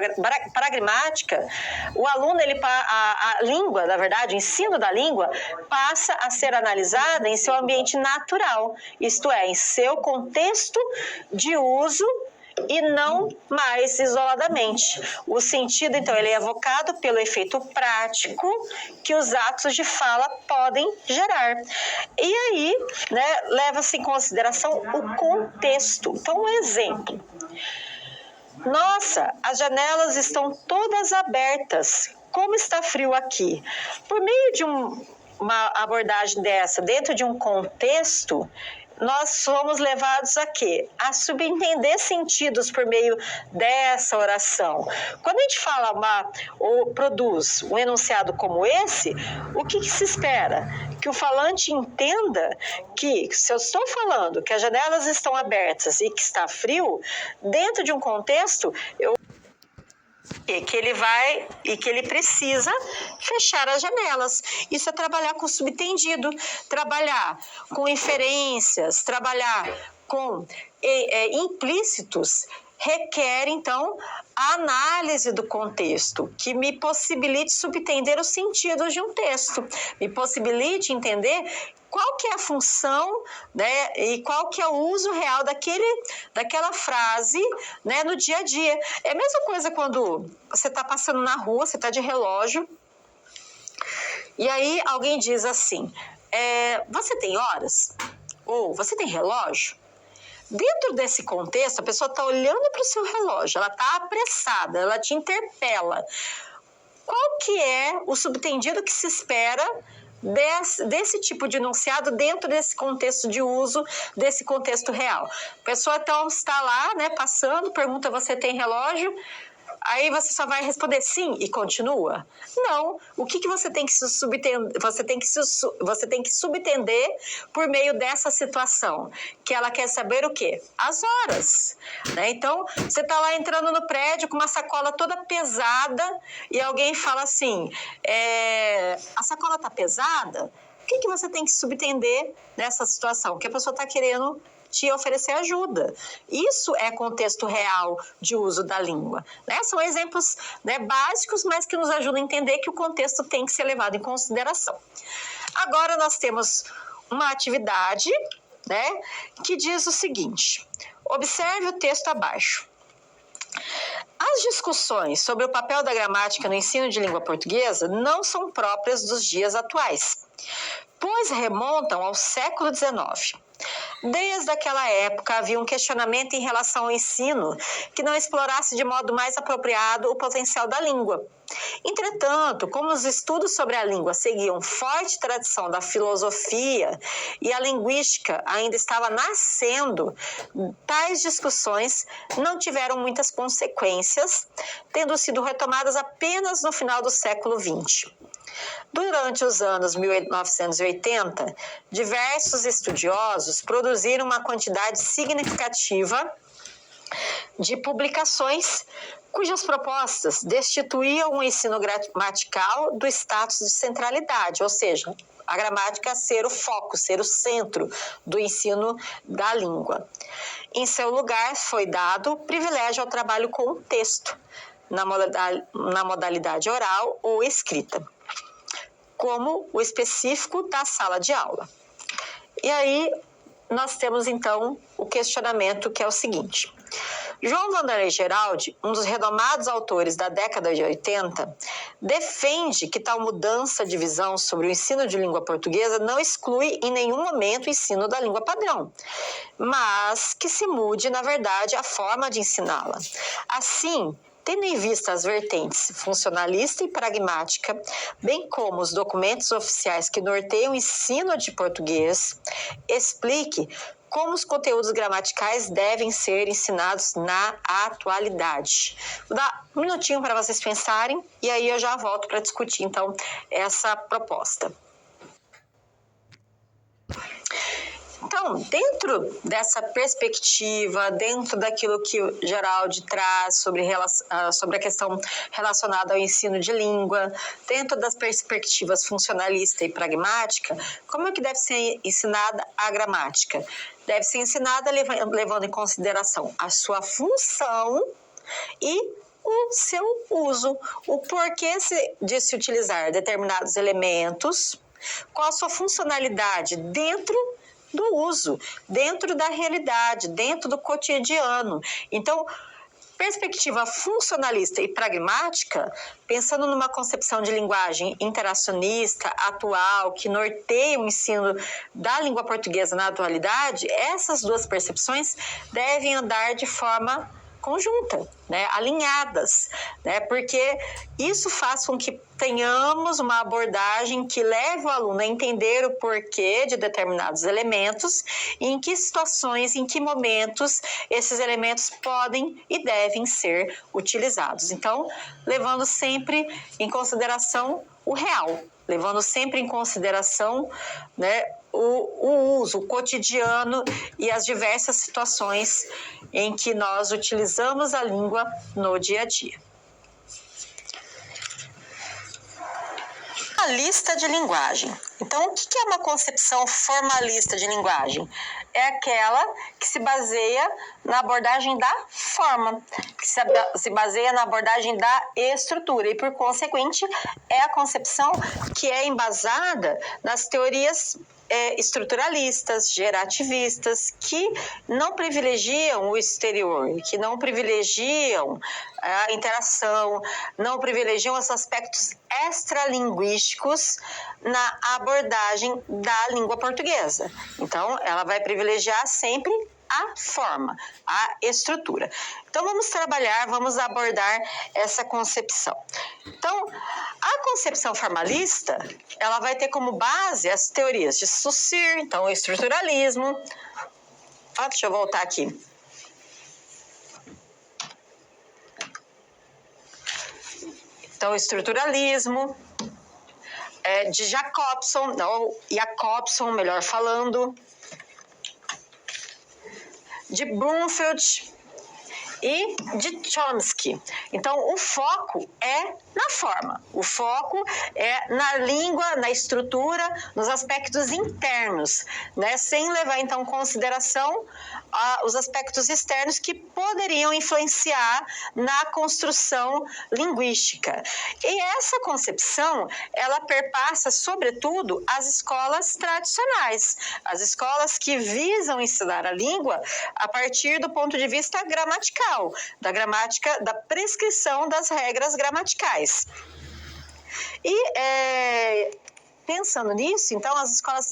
pragmática, o aluno, a língua, na verdade, o ensino da língua, passa a ser analisada em seu ambiente natural, isto é, em seu contexto de uso e não mais isoladamente. O sentido, então, ele é evocado pelo efeito prático que os atos de fala podem gerar. E aí, né, leva-se em consideração o contexto. Então, um exemplo. Nossa, as janelas estão todas abertas. Como está frio aqui? Por meio de uma abordagem dessa, dentro de um contexto, nós somos levados a quê? A subentender sentidos por meio dessa oração. Quando a gente fala ou produz um enunciado como esse, o que se espera? Que o falante entenda que, se eu estou falando que as janelas estão abertas e que está frio, dentro de um contexto, que ele vai e que ele precisa fechar as janelas. Isso é trabalhar com subtendido, trabalhar com inferências, trabalhar com implícitos, requer, então, a análise do contexto, que me possibilite subtender os sentidos de um texto, me possibilite entender qual que é a função, né, e qual que é o uso real daquela frase, né, no dia a dia. É a mesma coisa quando você está passando na rua, você está de relógio, e aí alguém diz assim, você tem horas? Ou você tem relógio? Dentro desse contexto, a pessoa está olhando para o seu relógio, ela está apressada, ela te interpela. Qual que é o subtendido que se espera desse tipo de enunciado dentro desse contexto de uso, desse contexto real? A pessoa então está lá, né, passando, pergunta, você tem relógio? Aí você só vai responder sim e continua? Não. O que você tem que subentender? Você tem que subentender por meio dessa situação. Que ela quer saber o quê? As horas. Né? Então, você está lá entrando no prédio com uma sacola toda pesada e alguém fala assim, a sacola está pesada? O que você tem que subentender nessa situação? Que a pessoa está querendo te oferecer ajuda. Isso é contexto real de uso da língua. Né? São exemplos, né, básicos, mas que nos ajudam a entender que o contexto tem que ser levado em consideração. Agora nós temos uma atividade, né, que diz o seguinte: observe o texto abaixo. As discussões sobre o papel da gramática no ensino de língua portuguesa não são próprias dos dias atuais, pois remontam ao século XIX. Desde aquela época havia um questionamento em relação ao ensino que não explorasse de modo mais apropriado o potencial da língua. Entretanto, como os estudos sobre a língua seguiam forte tradição da filosofia e a linguística ainda estava nascendo, tais discussões não tiveram muitas consequências, tendo sido retomadas apenas no final do século XX. Durante os anos 1980, diversos estudiosos produziram uma quantidade significativa de publicações cujas propostas destituíam o ensino gramatical do status de centralidade, ou seja, a gramática ser o foco, ser o centro do ensino da língua. Em seu lugar, foi dado privilégio ao trabalho com o texto, na modalidade oral ou escrita, como o específico da sala de aula. E aí, nós temos então o questionamento que é o seguinte: João Vanderlei Geraldi, um dos renomados autores da década de 80, defende que tal mudança de visão sobre o ensino de língua portuguesa não exclui em nenhum momento o ensino da língua padrão, mas que se mude, na verdade, a forma de ensiná-la. Assim, tendo em vista as vertentes funcionalista e pragmática, bem como os documentos oficiais que norteiam o ensino de português, explique como os conteúdos gramaticais devem ser ensinados na atualidade. Vou dar um minutinho para vocês pensarem e aí eu já volto para discutir, então, essa proposta. Então, dentro dessa perspectiva, dentro daquilo que o Geraldi traz sobre a questão relacionada ao ensino de língua, dentro das perspectivas funcionalista e pragmática, como é que deve ser ensinada a gramática? Deve ser ensinada levando em consideração a sua função e o seu uso, o porquê de se utilizar determinados elementos, qual a sua funcionalidade dentro do uso, dentro da realidade, dentro do cotidiano. Então, perspectiva funcionalista e pragmática, pensando numa concepção de linguagem interacionista, atual, que norteia o ensino da língua portuguesa na atualidade, essas duas percepções devem andar de forma conjunta, né, alinhadas, né, porque isso faz com que tenhamos uma abordagem que leve o aluno a entender o porquê de determinados elementos e em que situações, em que momentos esses elementos podem e devem ser utilizados. Então, levando sempre em consideração o real, levando sempre em consideração, né, o uso, o cotidiano e as diversas situações em que nós utilizamos a língua no dia a dia. Formalista de linguagem. Então, o que é uma concepção formalista de linguagem? É aquela que se baseia na abordagem da forma, que se baseia na abordagem da estrutura e, por consequente, é a concepção que é embasada nas teorias estruturalistas, gerativistas, que não privilegiam o exterior, que não privilegiam a interação, não privilegiam os aspectos extralinguísticos na abordagem da língua portuguesa. Então, ela vai privilegiar sempre a forma, a estrutura. Então, vamos abordar essa concepção. Então, a concepção formalista, ela vai ter como base as teorias de Saussure, então o estruturalismo. Deixa eu voltar aqui. Então, estruturalismo, de Jacobson, ou Jacobson, melhor falando, de Brumfield e de Chomsky. Então, o foco é na forma, o foco é na língua, na estrutura, nos aspectos internos, né? Sem levar, então, em consideração os aspectos externos que poderiam influenciar na construção linguística. E essa concepção, ela perpassa, sobretudo, as escolas tradicionais, as escolas que visam ensinar a língua a partir do ponto de vista gramatical, da gramática, da prescrição das regras gramaticais. E pensando nisso, então, as escolas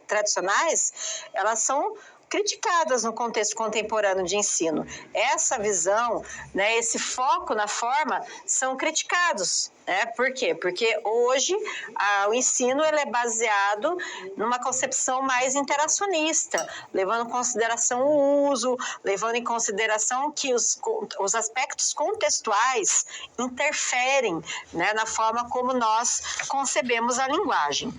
tradicionais, elas são criticadas no contexto contemporâneo de ensino. Essa visão, né, esse foco na forma são criticados. Por quê? Porque hoje o ensino ele é baseado numa concepção mais interacionista, levando em consideração o uso, levando em consideração que os aspectos contextuais interferem, né, na forma como nós concebemos a linguagem.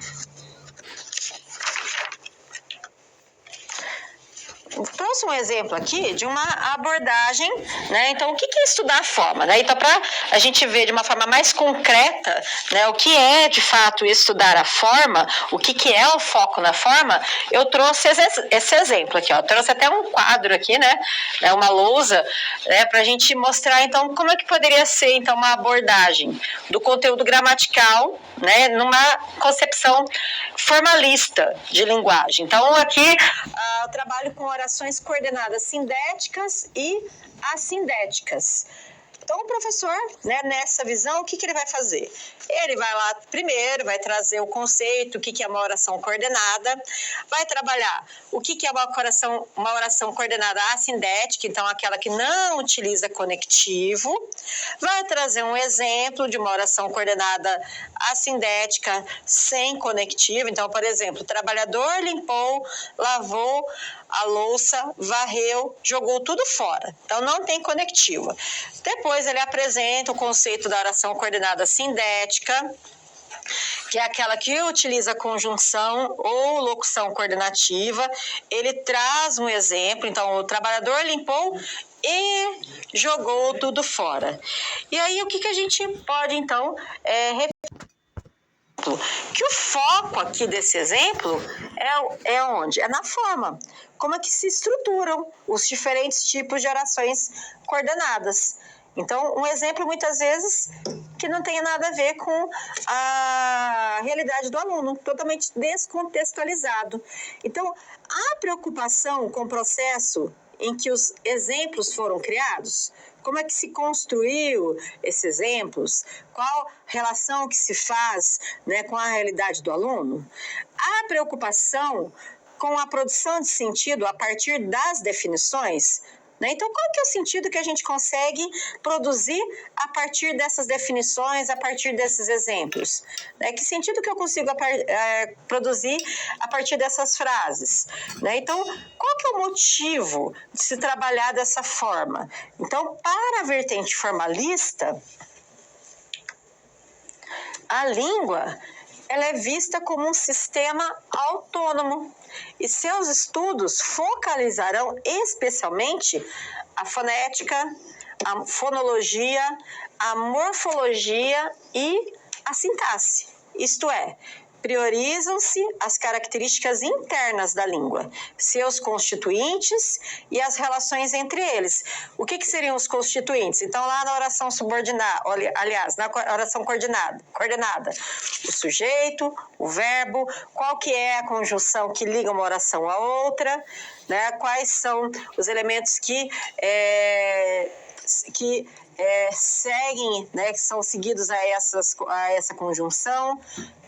Trouxe um exemplo aqui de uma abordagem, né? Então, o que é estudar a forma? Né? Então, para a gente ver de uma forma mais concreta, né, o que é de fato estudar a forma, o que é o foco na forma, eu trouxe esse exemplo aqui, ó. Eu trouxe até um quadro aqui, né? Uma lousa, né, para a gente mostrar, então, como é que poderia ser, então, uma abordagem do conteúdo gramatical, né, numa concepção formalista de linguagem. Então, aqui eu trabalho com orações coordenadas sindéticas e assindéticas. Então, o professor, né, nessa visão, o que ele vai fazer? Ele vai lá, primeiro, vai trazer o conceito, o que é uma oração coordenada, vai trabalhar o que é uma oração coordenada assindética, então aquela que não utiliza conectivo, vai trazer um exemplo de uma oração coordenada assindética sem conectivo, então, por exemplo, o trabalhador limpou, lavou a louça, varreu, jogou tudo fora. Então, não tem conectivo. Depois, ele apresenta o conceito da oração coordenada sindética, que é aquela que utiliza conjunção ou locução coordenativa. Ele traz um exemplo. Então, o trabalhador limpou e jogou tudo fora. E aí, o que a gente pode, então, que o foco aqui desse exemplo é onde? É na forma. Como é que se estruturam os diferentes tipos de orações coordenadas. Então, um exemplo, muitas vezes, que não tenha nada a ver com a realidade do aluno, totalmente descontextualizado. Então, a preocupação com o processo em que os exemplos foram criados, como é que se construiu esses exemplos, qual relação que se faz, né, com a realidade do aluno, a preocupação com a produção de sentido a partir das definições, né? Então, qual que é o sentido que a gente consegue produzir a partir dessas definições, a partir desses exemplos? Né? Que sentido que eu consigo produzir a partir dessas frases? Né? Então, qual que é o motivo de se trabalhar dessa forma? Então, para a vertente formalista, a língua ela é vista como um sistema autônomo e seus estudos focalizarão especialmente a fonética, a fonologia, a morfologia e a sintaxe. Isto é, priorizam-se as características internas da língua, seus constituintes e as relações entre eles. O que seriam os constituintes? Então, lá na oração subordinada, aliás, na oração coordenada, o sujeito, o verbo, qual que é a conjunção que liga uma oração à outra, né? Quais são os elementos que seguem, né, que são seguidos a essa conjunção.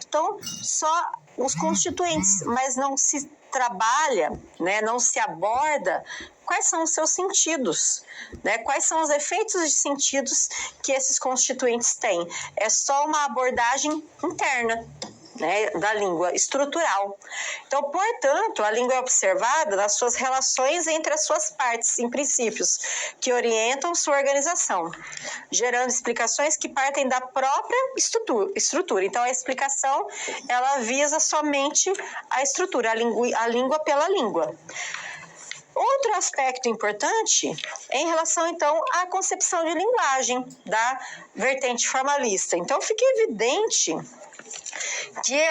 Então, só os constituintes, mas não se trabalha, né, não se aborda quais são os seus sentidos, né, quais são os efeitos de sentidos que esses constituintes têm. É só uma abordagem interna. né, da língua estrutural. Então, portanto, a língua é observada nas suas relações entre as suas partes, em princípios, que orientam sua organização, gerando explicações que partem da própria estrutura. Então, a explicação, ela visa somente a estrutura, a língua pela língua. Outro aspecto importante é em relação, então, à concepção de linguagem da vertente formalista. Então, fica evidente que,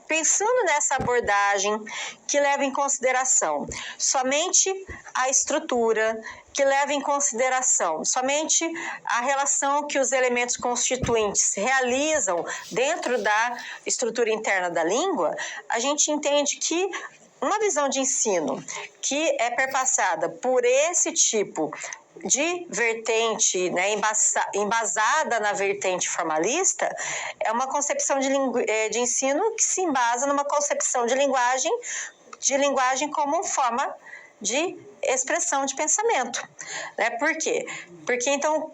pensando nessa abordagem que leva em consideração somente a estrutura, que leva em consideração somente a relação que os elementos constituintes realizam dentro da estrutura interna da língua, a gente entende que uma visão de ensino que é perpassada por esse tipo de vertente, né, embasada na vertente formalista, é uma concepção de ensino que se embasa numa concepção de linguagem como forma de expressão de pensamento, né? Por quê? Porque, então,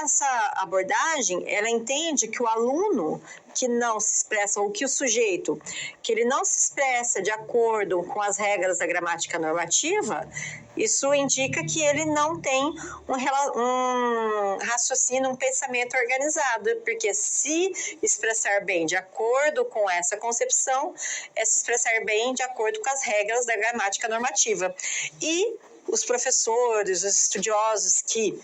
essa abordagem, ela entende que o aluno que não se expressa, ou que o sujeito, que ele não se expressa de acordo com as regras da gramática normativa, isso indica que ele não tem um raciocínio, um pensamento organizado, porque se expressar bem de acordo com essa concepção, é se expressar bem de acordo com as regras da gramática normativa. E os professores, os estudiosos que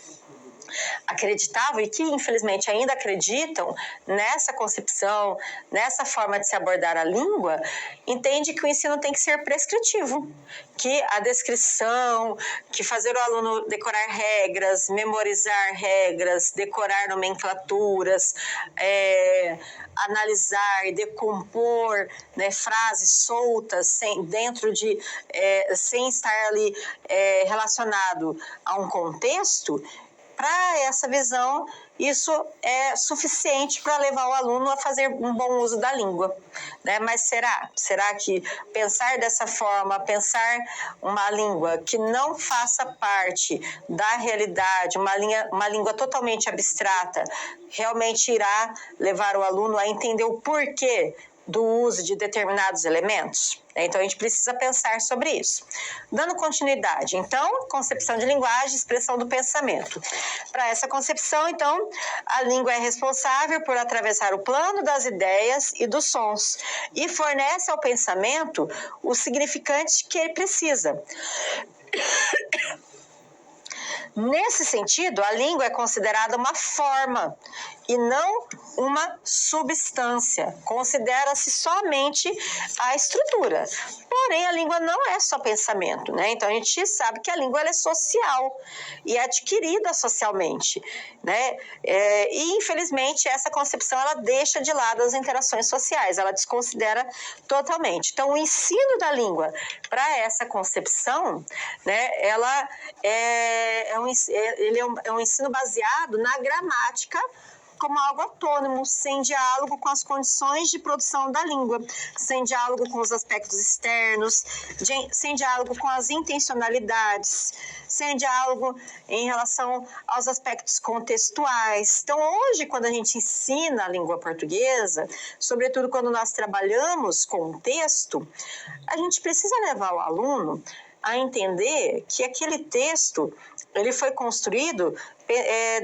acreditavam e que infelizmente ainda acreditam nessa concepção, nessa forma de se abordar a língua, entende que o ensino tem que ser prescritivo, que a descrição, que fazer o aluno decorar regras, memorizar regras, decorar nomenclaturas, analisar e decompor, né, frases soltas sem estar ali relacionado a um contexto. Para essa visão, isso é suficiente para levar o aluno a fazer um bom uso da língua, né? Mas será que pensar dessa forma, pensar uma língua que não faça parte da realidade, uma língua totalmente abstrata, realmente irá levar o aluno a entender o porquê do uso de determinados elementos? Então, a gente precisa pensar sobre isso. Dando continuidade, então, concepção de linguagem, expressão do pensamento. Para essa concepção, então, a língua é responsável por atravessar o plano das ideias e dos sons e fornece ao pensamento o significante que ele precisa. Nesse sentido, a língua é considerada uma forma e não uma substância. Considera-se somente a estrutura. Porém, a língua não é só pensamento, né? Então, a gente sabe que a língua ela é social e é adquirida socialmente, né? E, infelizmente, essa concepção ela deixa de lado as interações sociais, ela desconsidera totalmente. Então, o ensino da língua para essa concepção, né, ela é um ensino baseado na gramática como algo autônomo, sem diálogo com as condições de produção da língua, sem diálogo com os aspectos externos, sem diálogo com as intencionalidades, sem diálogo em relação aos aspectos contextuais. Então, hoje, quando a gente ensina a língua portuguesa, sobretudo quando nós trabalhamos com o texto, a gente precisa levar o aluno a entender que aquele texto ele foi construído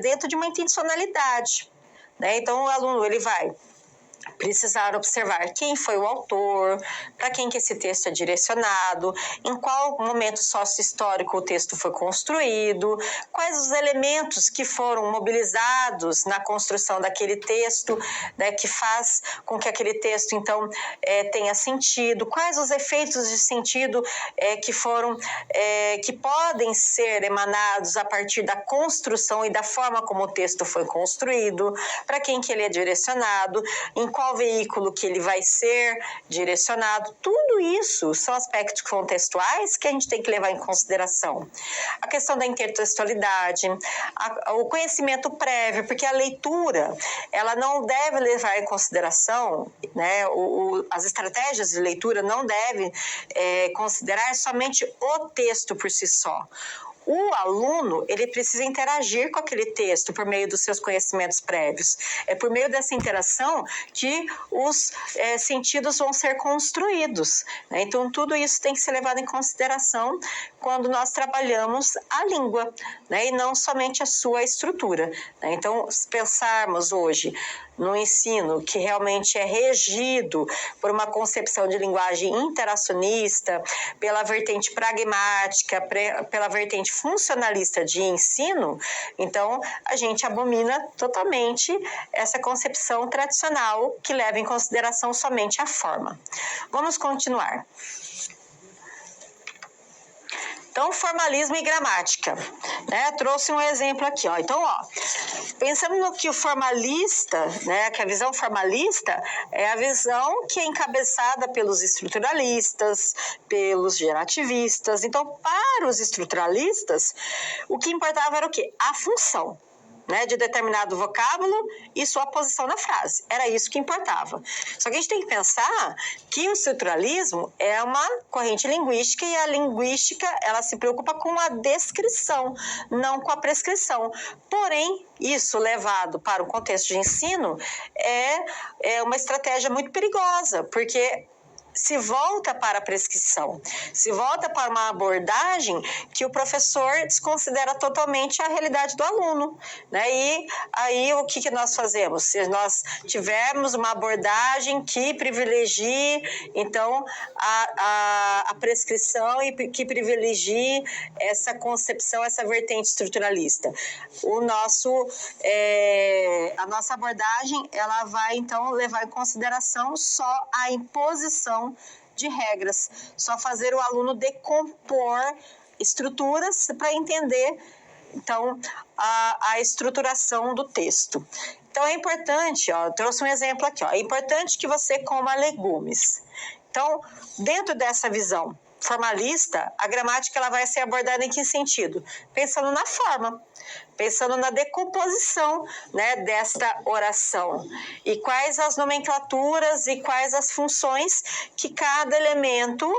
dentro de uma intencionalidade, né? Então, o aluno ele vai precisar observar quem foi o autor, para quem que esse texto é direcionado, em qual momento sócio-histórico o texto foi construído, quais os elementos que foram mobilizados na construção daquele texto, né, que faz com que aquele texto, então, tenha sentido, quais os efeitos de sentido que podem ser emanados a partir da construção e da forma como o texto foi construído, para quem que ele é direcionado, em qual veículo que ele vai ser direcionado. Tudo isso são aspectos contextuais que a gente tem que levar em consideração. A questão da intertextualidade, o conhecimento prévio, porque a leitura, ela não deve levar em consideração, né, as estratégias de leitura não devem considerar somente o texto por si só. o aluno, ele precisa interagir com aquele texto por meio dos seus conhecimentos prévios. É por meio dessa interação que os sentidos vão ser construídos, né? Então, tudo isso tem que ser levado em consideração quando nós trabalhamos a língua, né? E não somente a sua estrutura, né? Então, se pensarmos hoje no ensino que realmente é regido por uma concepção de linguagem interacionista, pela vertente pragmática, pela vertente funcionalista de ensino, então a gente abomina totalmente essa concepção tradicional que leva em consideração somente a forma. Vamos continuar. Então, formalismo e gramática, né? Trouxe um exemplo aqui, ó. Então, ó, pensando no que o formalista, né, que a visão formalista é a visão que é encabeçada pelos estruturalistas, pelos gerativistas. Então, para os estruturalistas, o que importava era o quê? A função, né, de determinado vocábulo e sua posição na frase. Era isso que importava. Só que a gente tem que pensar que o estruturalismo é uma corrente linguística e a linguística, ela se preocupa com a descrição, não com a prescrição. Porém, isso levado para o contexto de ensino é uma estratégia muito perigosa, porque se volta para a prescrição, se volta para uma abordagem que o professor desconsidera totalmente a realidade do aluno, né? E aí o que nós fazemos? Se nós tivermos uma abordagem que privilegie, então, a prescrição e que privilegie essa concepção, essa vertente estruturalista, a nossa abordagem, ela vai, então, levar em consideração só a imposição de regras, só fazer o aluno decompor estruturas para entender, então, a estruturação do texto. Então, é importante, ó, eu trouxe um exemplo aqui, ó, é importante que você coma legumes. Então, dentro dessa visão formalista, a gramática ela vai ser abordada em que sentido? Pensando na forma, pensando na decomposição, né, desta oração e quais as nomenclaturas e quais as funções que cada elemento,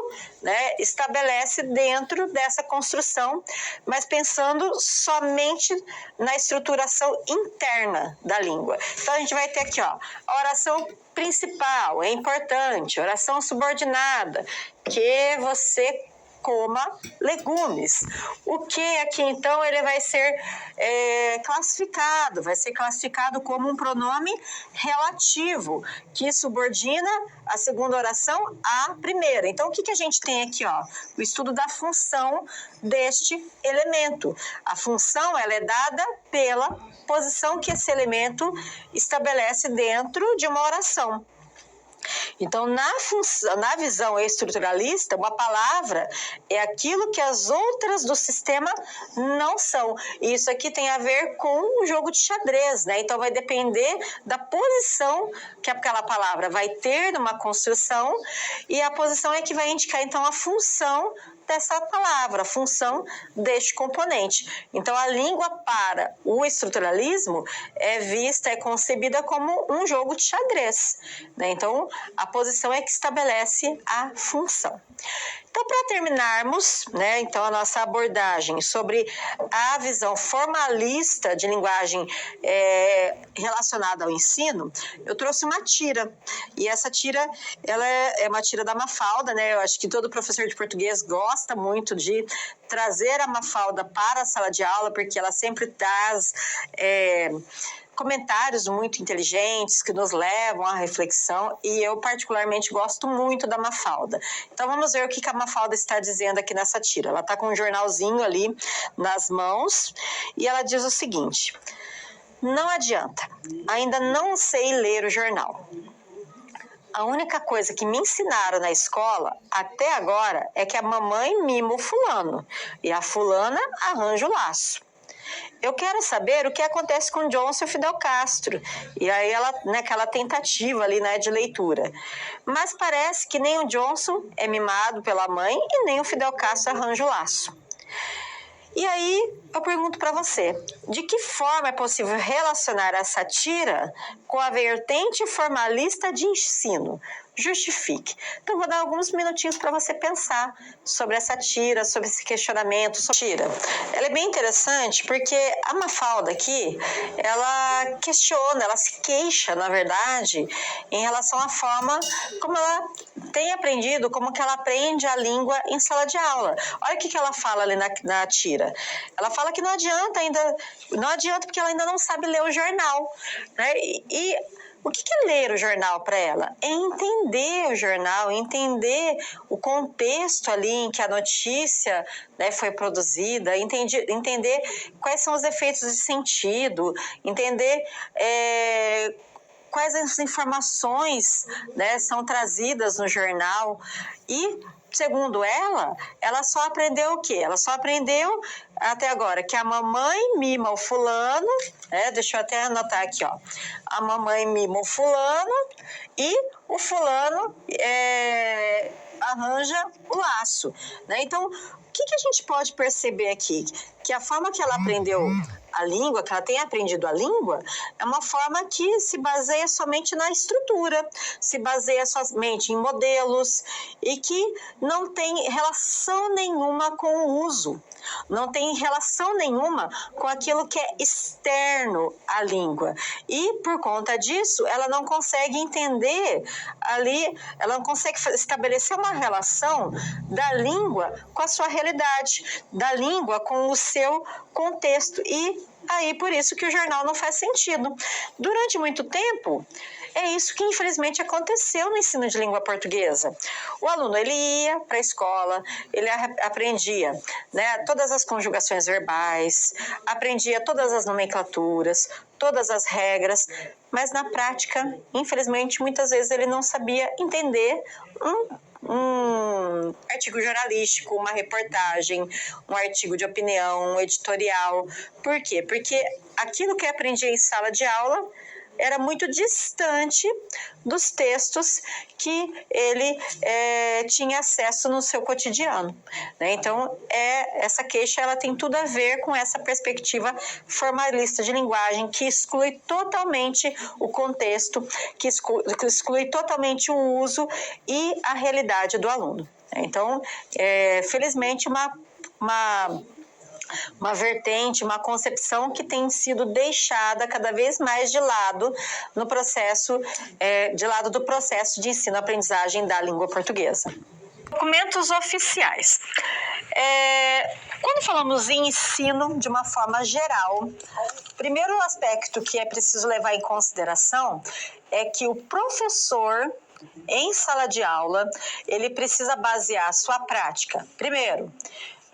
né, estabelece dentro dessa construção, mas pensando somente na estruturação interna da língua. Então a gente vai ter aqui, ó, a oração principal, é importante, oração subordinada, que você coma legumes. O que aqui, então, ele vai ser classificado como um pronome relativo, que subordina a segunda oração à primeira. Então, o que a gente tem aqui, ó? O estudo da função deste elemento. A função, ela é dada pela posição que esse elemento estabelece dentro de uma oração. Então, na visão estruturalista, uma palavra é aquilo que as outras do sistema não são. E isso aqui tem a ver com o jogo de xadrez, né? Então, vai depender da posição que aquela palavra vai ter numa construção, e a posição é que vai indicar, então, a função dessa palavra, a função deste componente. Então, a língua para o estruturalismo é concebida como um jogo de xadrez, né? Então, a posição é que estabelece a função. Então, para terminarmos, né, então, a nossa abordagem sobre a visão formalista de linguagem relacionada ao ensino, eu trouxe uma tira. E essa tira, ela é uma tira da Mafalda, né? Eu acho que todo professor de português gosta muito de trazer a Mafalda para a sala de aula, porque ela sempre traz comentários muito inteligentes que nos levam à reflexão, e eu particularmente gosto muito da Mafalda. Então vamos ver o que a Mafalda está dizendo aqui nessa tira. Ela está com um jornalzinho ali nas mãos e ela diz o seguinte: não adianta, ainda não sei ler o jornal. A única coisa que me ensinaram na escola até agora é que a mamãe mima o fulano e a fulana arranja o laço. Eu quero saber o que acontece com Johnson e Fidel Castro. E aí ela, aquela tentativa ali, né, de leitura. Mas parece que nem o Johnson é mimado pela mãe e nem o Fidel Castro arranja o laço. E aí eu pergunto para você, de que forma é possível relacionar essa tira com a vertente formalista de ensino? justifique. Então, vou dar alguns minutinhos para você pensar sobre essa tira, sobre esse questionamento. Tira, ela é bem interessante porque a Mafalda aqui, ela questiona, ela se queixa, na verdade, em relação à forma como ela tem aprendido, como que ela aprende a língua em sala de aula. Olha o que ela fala ali na tira. Ela fala que não adianta porque ela ainda não sabe ler o jornal, né? E o que é ler o jornal para ela? É entender o jornal, entender o contexto ali em que a notícia, né, foi produzida, entender quais são os efeitos de sentido, entender quais as informações, né, são trazidas no jornal. E, segundo ela só aprendeu o quê? Ela só aprendeu até agora que a mamãe mima o fulano, né? Deixa eu até anotar aqui, ó. A mamãe mima o fulano e o fulano arranja o laço, né? Então, o que a gente pode perceber aqui? Que a forma que ela aprendeu a língua, que ela tem aprendido a língua, é uma forma que se baseia somente na estrutura, se baseia somente em modelos e que não tem relação nenhuma com o uso, não tem relação nenhuma com aquilo que é externo à língua. E, por conta disso, ela não consegue entender ali, ela não consegue estabelecer uma relação da língua com a sua realidade, da língua com o seu contexto. E aí, por isso que o jornal não faz sentido. Durante muito tempo, é isso que infelizmente aconteceu no ensino de língua portuguesa. O aluno, ele ia para a escola, ele aprendia, né, todas as conjugações verbais, aprendia todas as nomenclaturas, todas as regras, mas na prática, infelizmente, muitas vezes ele não sabia entender um artigo jornalístico, uma reportagem, um artigo de opinião, um editorial. Por quê? Porque aquilo que aprendia em sala de aula era muito distante dos textos que ele tinha acesso no seu cotidiano, né? Então, essa queixa ela tem tudo a ver com essa perspectiva formalista de linguagem que exclui totalmente o contexto, que exclui totalmente o uso e a realidade do aluno. Então, felizmente, uma vertente, uma concepção que tem sido deixada cada vez mais de lado no processo, de lado do processo de ensino-aprendizagem da língua portuguesa. Documentos oficiais. Quando falamos em ensino de uma forma geral, o primeiro aspecto que é preciso levar em consideração é que o professor, em sala de aula, ele precisa basear a sua prática, primeiro,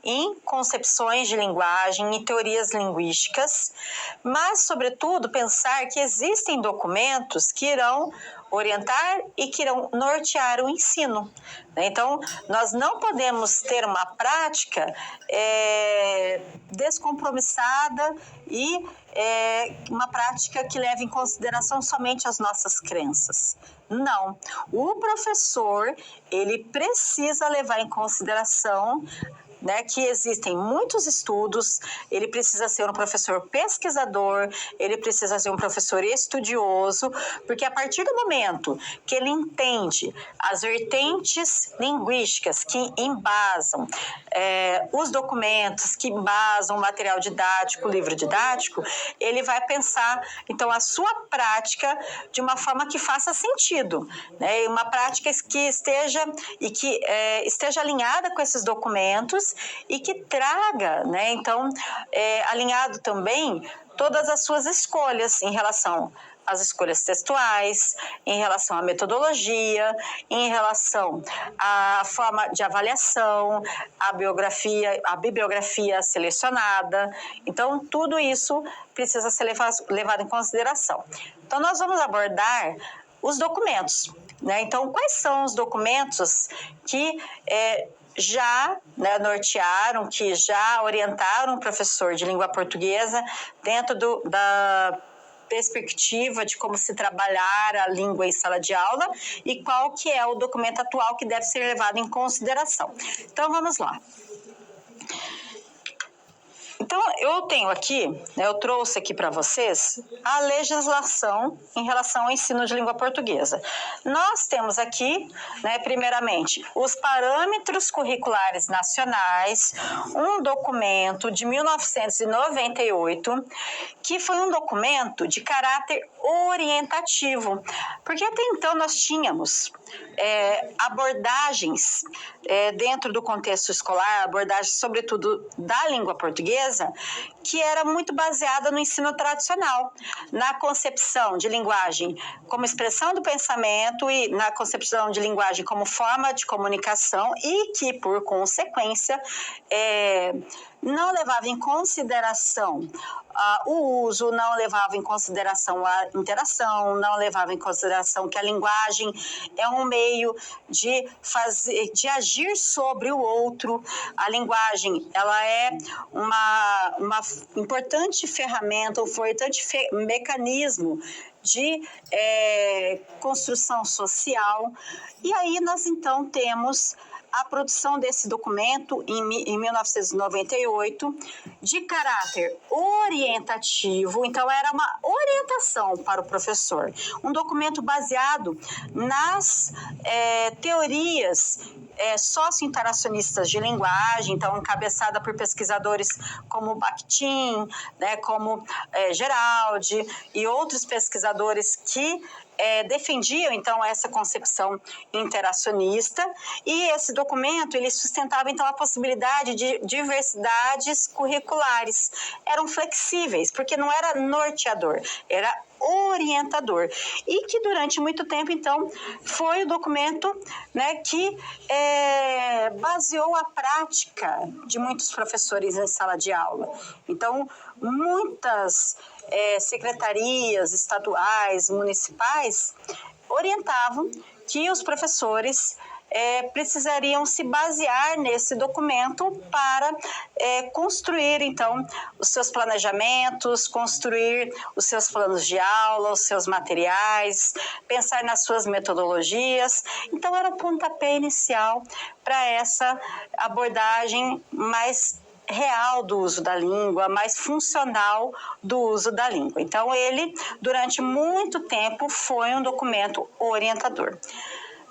em concepções de linguagem e teorias linguísticas, mas, sobretudo, pensar que existem documentos que irão orientar e que irão nortear o ensino. Então, nós não podemos ter uma prática descompromissada e uma prática que leve em consideração somente as nossas crenças. Não. O professor, ele precisa levar em consideração, né, que existem muitos estudos, ele precisa ser um professor pesquisador, ele precisa ser um professor estudioso, porque a partir do momento que ele entende as vertentes linguísticas que embasam os documentos, que embasam o material didático, o livro didático, ele vai pensar, então, a sua prática de uma forma que faça sentido, né, uma prática que esteja alinhada com esses documentos e que traga, né, então, alinhado também todas as suas escolhas em relação às escolhas textuais, em relação à metodologia, em relação à forma de avaliação, à bibliografia selecionada. Então, tudo isso precisa ser levado em consideração. Então, nós vamos abordar os documentos, né? Então, quais são os documentos que já, né, nortearam, que já orientaram o professor de língua portuguesa dentro da perspectiva de como se trabalhar a língua em sala de aula e qual que é o documento atual que deve ser levado em consideração. Então, vamos lá. Então, Então, eu tenho aqui, né, eu trouxe aqui para vocês a legislação em relação ao ensino de língua portuguesa. Nós temos aqui, né, primeiramente, os parâmetros curriculares nacionais, um documento de 1998, que foi um documento de caráter orientativo, porque até então nós tínhamos abordagens dentro do contexto escolar, abordagens sobretudo da língua portuguesa, que era muito baseada no ensino tradicional, na concepção de linguagem como expressão do pensamento e na concepção de linguagem como forma de comunicação e que, por consequência, não levava em consideração o uso, não levava em consideração a interação, não levava em consideração que a linguagem é um meio de agir sobre o outro. A linguagem, ela é uma importante ferramenta, um importante mecanismo de construção social. E aí nós então temos a produção desse documento em 1998, de caráter orientativo, então era uma orientação para o professor, um documento baseado nas teorias socio-interacionistas de linguagem, então encabeçada por pesquisadores como Bakhtin, né, como Geraldi e outros pesquisadores que defendiam então essa concepção interacionista, e esse documento ele sustentava então a possibilidade de diversidades curriculares, eram flexíveis, porque não era norteador, era orientador, e que durante muito tempo então foi o documento, né, que baseou a prática de muitos professores em sala de aula. Então muitas secretarias estaduais, municipais orientavam que os professores precisariam se basear nesse documento para construir, então, os seus planejamentos, construir os seus planos de aula, os seus materiais, pensar nas suas metodologias. Então, era o pontapé inicial para essa abordagem mais real do uso da língua, mais funcional do uso da língua. Então, ele, durante muito tempo, foi um documento orientador.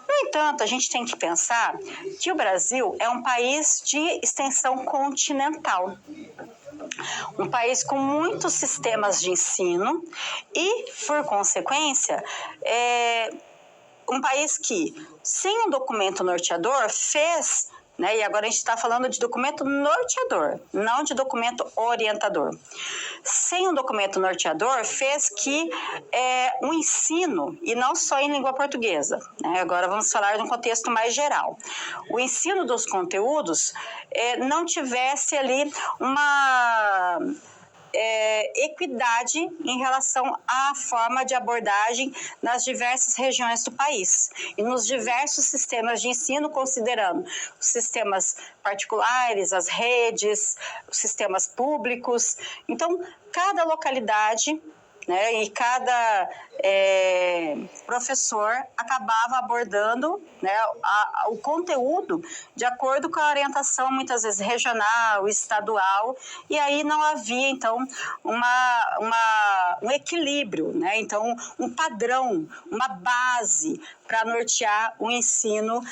No entanto, a gente tem que pensar que o Brasil é um país de extensão continental, um país com muitos sistemas de ensino e, por consequência, um país que, sem um documento norteador, fez, né, e agora a gente está falando de documento norteador, não de documento orientador. Sem um documento norteador, fez que o ensino, e não só em língua portuguesa, né, agora vamos falar de um contexto mais geral, o ensino dos conteúdos não tivesse ali uma equidade em relação à forma de abordagem nas diversas regiões do país e nos diversos sistemas de ensino, considerando os sistemas particulares, as redes, os sistemas públicos. Então, cada localidade, né, e cada professor acabava abordando, né, o conteúdo de acordo com a orientação, muitas vezes regional, estadual, e aí não havia, então, um equilíbrio, né? Então, um padrão, uma base para nortear o ensino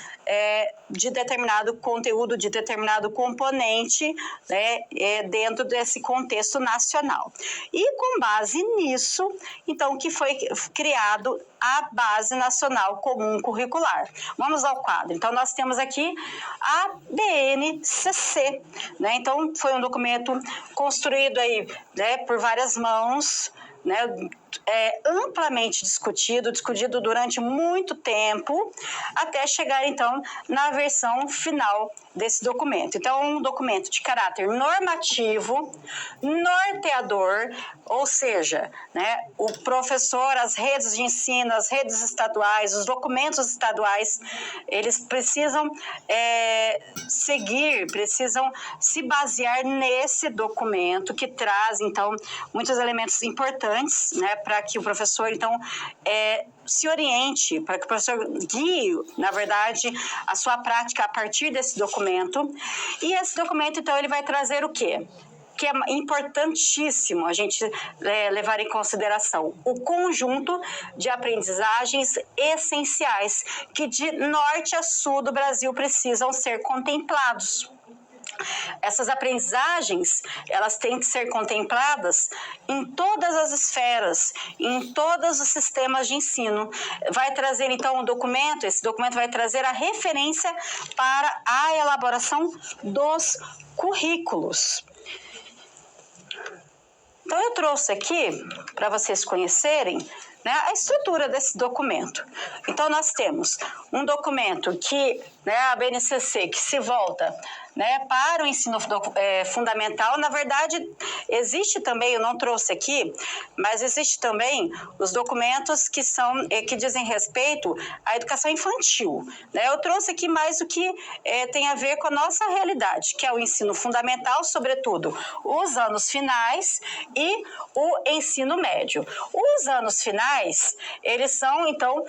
de determinado conteúdo, de determinado componente, né, dentro desse contexto nacional. E com base nisso, então, que foi criado a Base Nacional Comum Curricular. Vamos ao quadro. Então, nós temos aqui a BNCC, né? Então, foi um documento construído aí, né, por várias mãos, né, amplamente discutido durante muito tempo, até chegar, então, na versão final desse documento. Então, um documento de caráter normativo, norteador, ou seja, né, o professor, as redes de ensino, as redes estaduais, os documentos estaduais, eles precisam precisam se basear nesse documento que traz, então, muitos elementos importantes, né, para que o professor, então, se oriente, para que o professor guie, na verdade, a sua prática a partir desse documento. E esse documento, então, ele vai trazer o quê? que é importantíssimo a gente levar em consideração o conjunto de aprendizagens essenciais que de norte a sul do Brasil precisam ser contemplados. Essas aprendizagens, elas têm que ser contempladas em todas as esferas, em todos os sistemas de ensino. Vai trazer, então, esse documento vai trazer a referência para a elaboração dos currículos. Então, eu trouxe aqui, para vocês conhecerem, né, a estrutura desse documento. Então, nós temos um documento que, né, a BNCC, que se volta, né, para o ensino fundamental. Na verdade, existe também, eu não trouxe aqui, mas existe também os documentos que dizem respeito à educação infantil, né? Eu trouxe aqui mais o que tem a ver com a nossa realidade, que é o ensino fundamental, sobretudo os anos finais e o ensino médio. Os anos finais, eles são, então,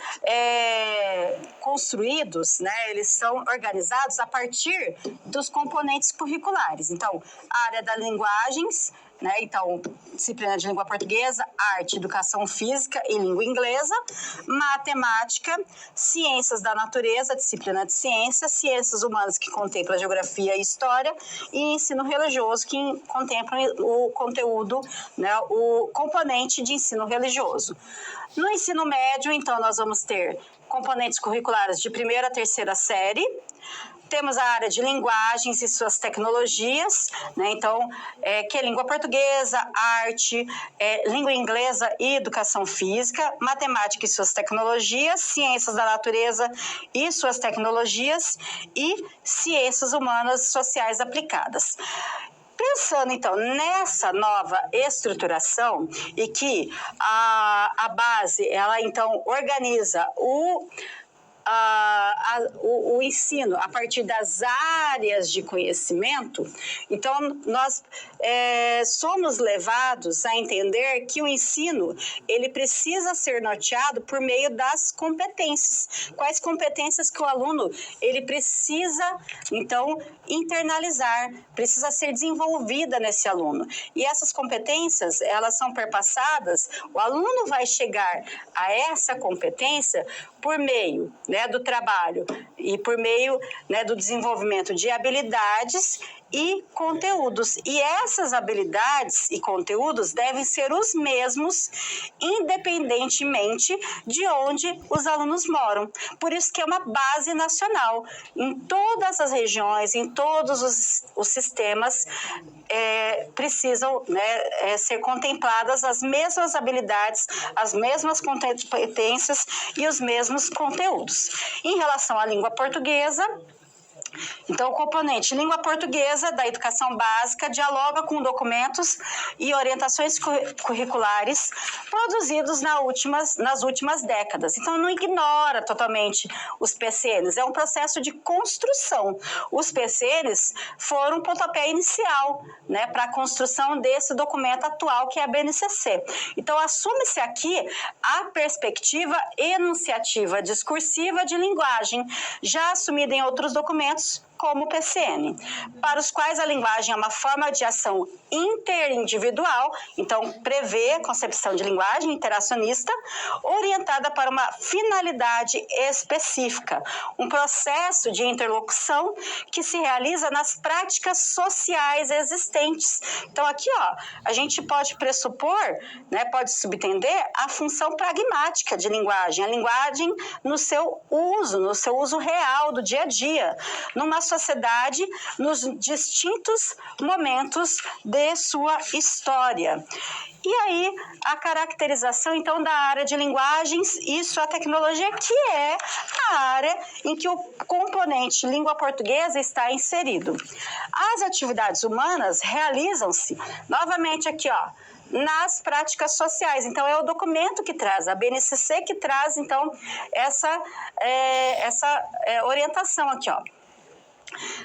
construídos, né, eles são organizados a partir dos componentes curriculares. Então, a área das linguagens, né? Então, disciplina de língua portuguesa, arte, educação física e língua inglesa, matemática, ciências da natureza, disciplina de ciências, ciências humanas que contempla geografia e história e ensino religioso que contempla o conteúdo, né, o componente de ensino religioso. No ensino médio, então, nós vamos ter componentes curriculares de primeira a terceira série. Temos a área de linguagens e suas tecnologias, né? Então, que é língua portuguesa, arte, língua inglesa e educação física, matemática e suas tecnologias, ciências da natureza e suas tecnologias e ciências humanas sociais aplicadas. Pensando, então, nessa nova estruturação e que a base, ela, então, organiza o ensino a partir das áreas de conhecimento, então nós somos levados a entender que o ensino ele precisa ser norteado por meio das competências. Quais competências que o aluno ele precisa então internalizar, precisa ser desenvolvida nesse aluno. E essas competências, elas são perpassadas, o aluno vai chegar a essa competência por meio, né, do trabalho e por meio, né, do desenvolvimento de habilidades e conteúdos. E essas habilidades e conteúdos devem ser os mesmos, independentemente de onde os alunos moram. Por isso que é uma base nacional. Em todas as regiões, em todos os sistemas, precisam, né, ser contempladas as mesmas habilidades, as mesmas competências e os mesmos conteúdos. Em relação à língua portuguesa, então, o componente língua portuguesa da educação básica dialoga com documentos e orientações curriculares produzidos nas últimas décadas. Então, não ignora totalmente os PCNs, é um processo de construção. Os PCNs foram um pontapé inicial, né, para a construção desse documento atual, que é a BNCC. Então, assume-se aqui a perspectiva enunciativa discursiva de linguagem, já assumida em outros documentos, como o PCN, para os quais a linguagem é uma forma de ação interindividual, então prevê a concepção de linguagem interacionista, orientada para uma finalidade específica, um processo de interlocução que se realiza nas práticas sociais existentes. Então aqui, ó, a gente pode pressupor, né, pode subentender a função pragmática de linguagem, a linguagem no seu uso real do dia a dia, numa sociedade nos distintos momentos de sua história. E aí, a caracterização, então, da área de linguagens e sua tecnologia, que é a área em que o componente língua portuguesa está inserido. As atividades humanas realizam-se, novamente aqui, ó, nas práticas sociais. Então, é o documento que traz, a BNCC que traz, então, essa orientação aqui, ó.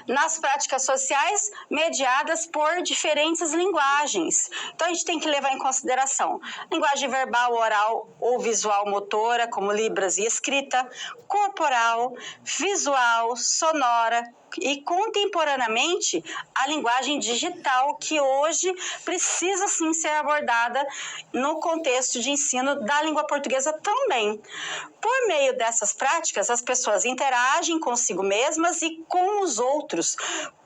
Nas práticas sociais mediadas por diferentes linguagens. Então, a gente tem que levar em consideração linguagem verbal, oral ou visual motora, como libras e escrita, corporal, visual, sonora, e contemporaneamente a linguagem digital, que hoje precisa sim ser abordada no contexto de ensino da língua portuguesa também. Por meio dessas práticas, as pessoas interagem consigo mesmas e com os outros,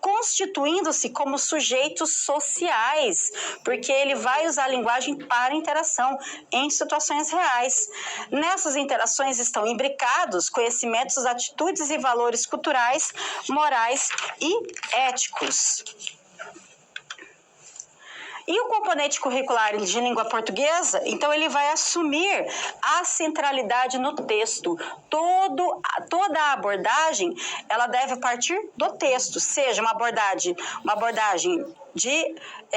constituindo-se como sujeitos sociais, porque ele vai usar a linguagem para interação em situações reais. Nessas interações estão imbricados conhecimentos, atitudes e valores culturais, morais e éticos. E o componente curricular de língua portuguesa, então ele vai assumir a centralidade no texto. Toda a abordagem, ela deve partir do texto, seja uma abordagem de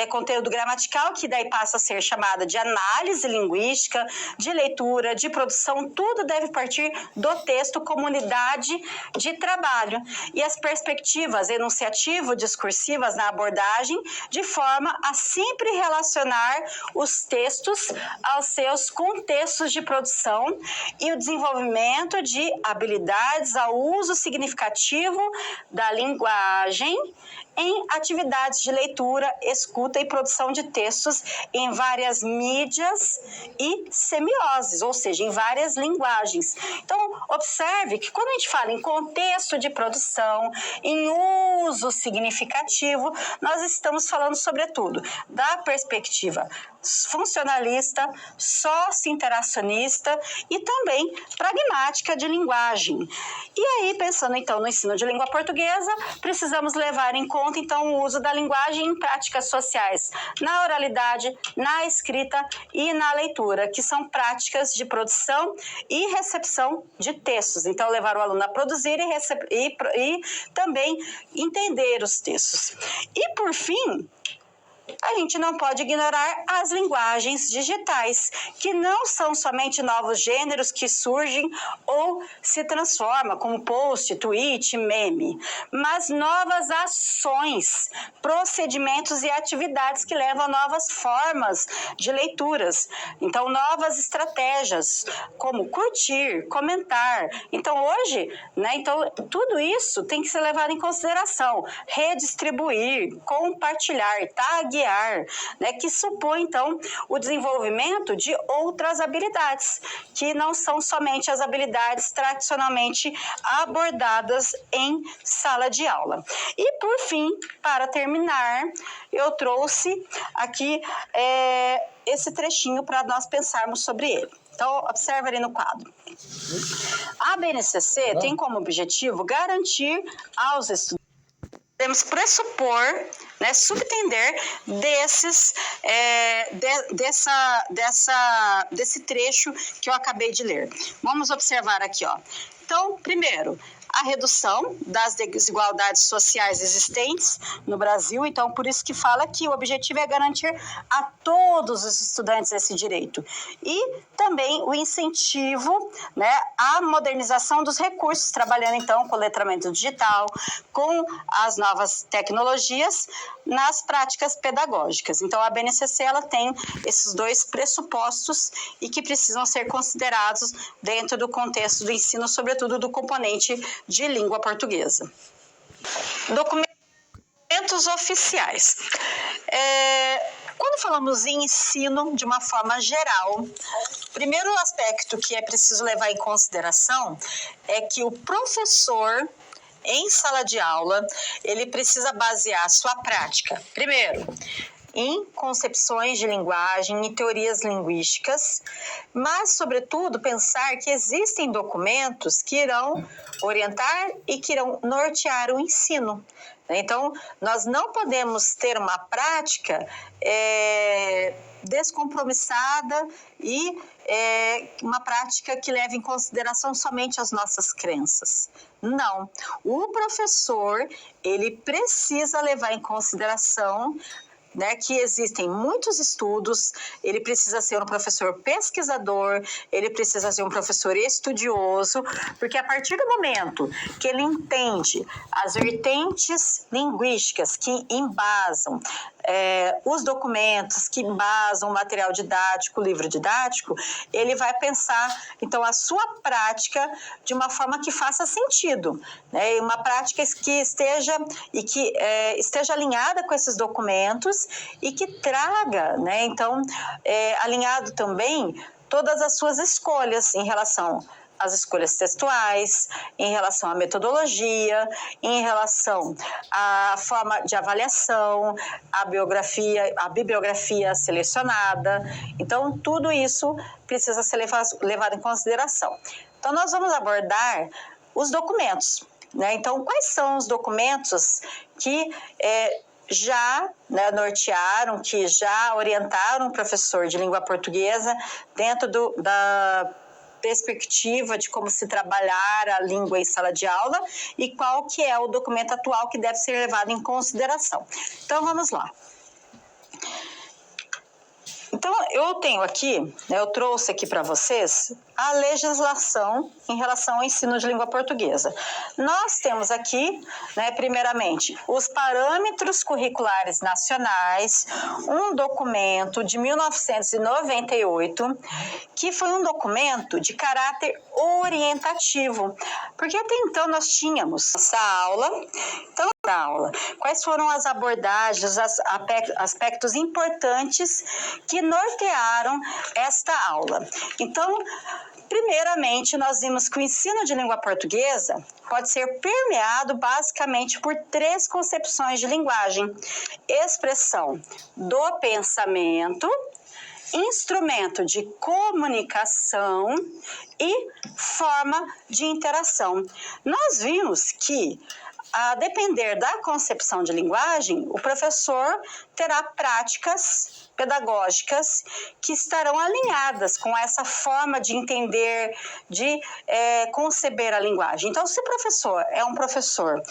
conteúdo gramatical, que daí passa a ser chamada de análise linguística, de leitura, de produção, tudo deve partir do texto como unidade de trabalho. E as perspectivas enunciativo-discursivas na abordagem, de forma a sempre relacionar os textos aos seus contextos de produção e o desenvolvimento de habilidades ao uso significativo da linguagem em atividades de leitura, escuta e produção de textos em várias mídias e semioses, ou seja, em várias linguagens. Então, observe que quando a gente fala em contexto de produção, em uso significativo, nós estamos falando, sobretudo, da perspectiva funcionalista, socio-interacionista e também pragmática de linguagem. E aí, pensando então no ensino de língua portuguesa, precisamos levar em conta então o uso da linguagem em práticas sociais, na oralidade, na escrita e na leitura, que são práticas de produção e recepção de textos. Então, levar o aluno a produzir e também entender os textos. E, por fim, a gente não pode ignorar as linguagens digitais, que não são somente novos gêneros que surgem ou se transformam, como post, tweet, meme, mas novas ações, procedimentos e atividades que levam a novas formas de leituras. Então, novas estratégias, como curtir, comentar. Então, hoje, então, tudo isso tem que ser levado em consideração. Redistribuir, compartilhar, taguear, que supõe, então, o desenvolvimento de outras habilidades, que não são somente as habilidades tradicionalmente abordadas em sala de aula. E, por fim, para terminar, eu trouxe aqui esse trechinho para nós pensarmos sobre ele. Então, observe ali no quadro. A BNCC tem como objetivo garantir aos estudantes, podemos pressupor, subtender desse trecho que eu acabei de ler. Vamos observar aqui, ó. Então, primeiro, a redução das desigualdades sociais existentes no Brasil. Então, por isso que fala que o objetivo é garantir a todos os estudantes esse direito. E também o incentivo, à modernização dos recursos, trabalhando, então, com o letramento digital, com as novas tecnologias nas práticas pedagógicas. Então, a BNCC, ela tem esses dois pressupostos e que precisam ser considerados dentro do contexto do ensino, sobretudo do componente de língua portuguesa. Documentos oficiais. Quando falamos em ensino de uma forma geral, o primeiro aspecto que é preciso levar em consideração é que o professor, em sala de aula, ele precisa basear a sua prática, primeiro, em concepções de linguagem e teorias linguísticas, mas, sobretudo, pensar que existem documentos que irão orientar e que irão nortear o ensino. Então, nós não podemos ter uma prática descompromissada e uma prática que leve em consideração somente as nossas crenças. Não. O professor, ele precisa levar em consideração né, que existem muitos estudos, ele precisa ser um professor pesquisador, ele precisa ser um professor estudioso, porque a partir do momento que ele entende as vertentes linguísticas que embasam os documentos, que embasam o material didático, o livro didático, ele vai pensar, então, a sua prática de uma forma que faça sentido, né? Uma prática que esteja alinhada com esses documentos e que traga, né? Então, alinhado também todas as suas escolhas em relação às escolhas textuais, em relação à metodologia, em relação à forma de avaliação, à bibliografia selecionada. Então, tudo isso precisa ser levado em consideração. Então, nós vamos abordar os documentos, né? Então, quais são os documentos que já, né, nortearam, que já orientaram o professor de língua portuguesa dentro da perspectiva de como se trabalhar a língua em sala de aula e qual que é o documento atual que deve ser levado em consideração. Então, vamos lá. Então, eu tenho aqui, né, eu trouxe aqui para vocês a legislação em relação ao ensino de língua portuguesa. Nós temos aqui, né, primeiramente, os parâmetros curriculares nacionais, um documento de 1998, que foi um documento de caráter orientativo, porque até então nós tínhamos essa aula. Então, na aula, quais foram as abordagens, os aspectos importantes que nortearam esta aula? Então, primeiramente, nós vimos que o ensino de língua portuguesa pode ser permeado basicamente por 3 concepções de linguagem: expressão do pensamento, instrumento de comunicação e forma de interação. Nós vimos que, a depender da concepção de linguagem, o professor terá práticas pedagógicas que estarão alinhadas com essa forma de entender, de conceber a linguagem. Então, se o professor é um professor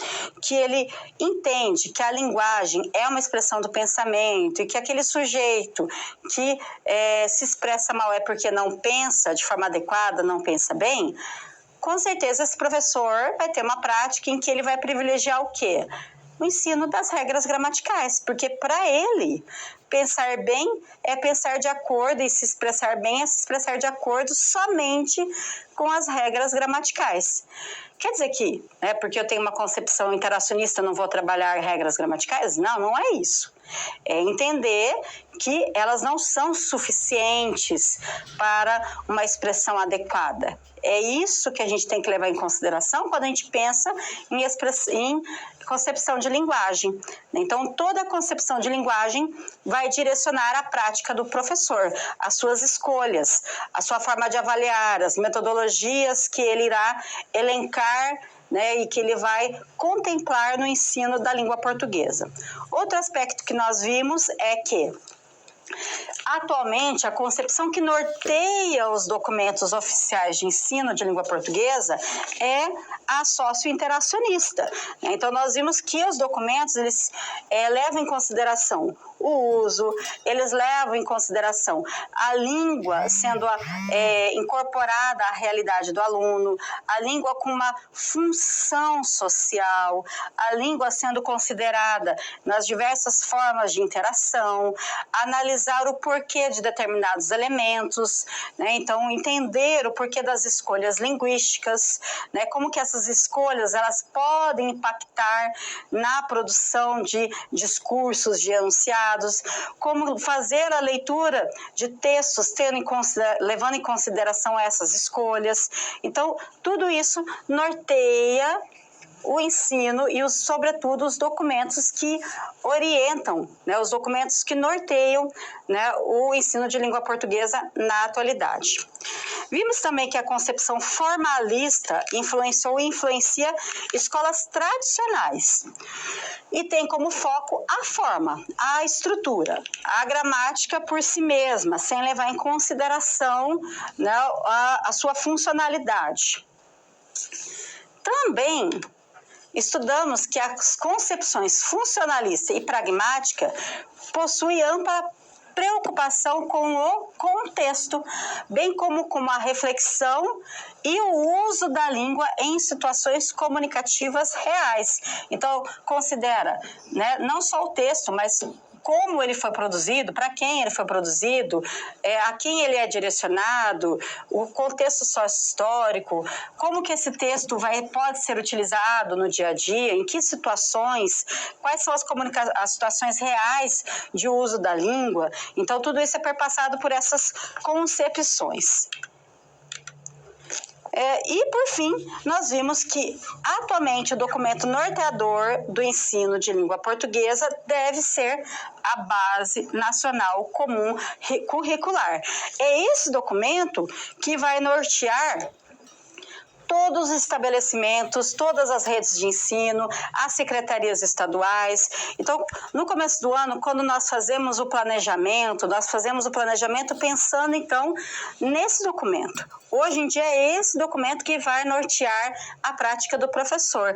que ele entende que a linguagem é uma expressão do pensamento e que aquele sujeito que se expressa mal é porque não pensa de forma adequada, não pensa bem, com certeza esse professor vai ter uma prática em que ele vai privilegiar o quê? O ensino das regras gramaticais, porque para ele pensar bem é pensar de acordo e se expressar bem é se expressar de acordo somente com as regras gramaticais. Quer dizer que, porque eu tenho uma concepção interacionista, não vou trabalhar regras gramaticais? Não, não é isso. É entender que elas não são suficientes para uma expressão adequada. É isso que a gente tem que levar em consideração quando a gente pensa em concepção de linguagem. Então, toda a concepção de linguagem vai direcionar a prática do professor, as suas escolhas, a sua forma de avaliar, as metodologias que ele irá elencar, né, e que ele vai contemplar no ensino da língua portuguesa. Outro aspecto que nós vimos é que, atualmente, a concepção que norteia os documentos oficiais de ensino de língua portuguesa é a socio-interacionista. Então, nós vimos que os documentos eles levam em consideração o uso, eles levam em consideração a língua sendo incorporada à realidade do aluno, a língua com uma função social, a língua sendo considerada nas diversas formas de interação, analisar o porquê de determinados elementos, né? Então, entender o porquê das escolhas linguísticas, né? Como que essas escolhas elas podem impactar na produção de discursos, de enunciados, como fazer a leitura de textos levando em consideração essas escolhas. Então, tudo isso norteia o ensino e, sobretudo, os documentos que orientam, né, os documentos que norteiam, né, o ensino de língua portuguesa na atualidade. Vimos também que a concepção formalista influenciou e influencia escolas tradicionais e tem como foco a forma, a estrutura, a gramática por si mesma, sem levar em consideração, né, a sua funcionalidade. Também estudamos que as concepções funcionalista e pragmática possuem ampla preocupação com o contexto, bem como com a reflexão e o uso da língua em situações comunicativas reais. Então, considera, né, não só o texto, mas como ele foi produzido, para quem ele foi produzido, a quem ele é direcionado, o contexto sócio-histórico, como que esse texto pode ser utilizado no dia a dia, em que situações, quais são as situações reais de uso da língua. Então, tudo isso é perpassado por essas concepções. E, por fim, nós vimos que, atualmente, o documento norteador do ensino de língua portuguesa deve ser a Base Nacional Comum Curricular. É esse documento que vai nortear todos os estabelecimentos, todas as redes de ensino, as secretarias estaduais. Então, no começo do ano, quando nós fazemos o planejamento, pensando, então, nesse documento. Hoje em dia, é esse documento que vai nortear a prática do professor.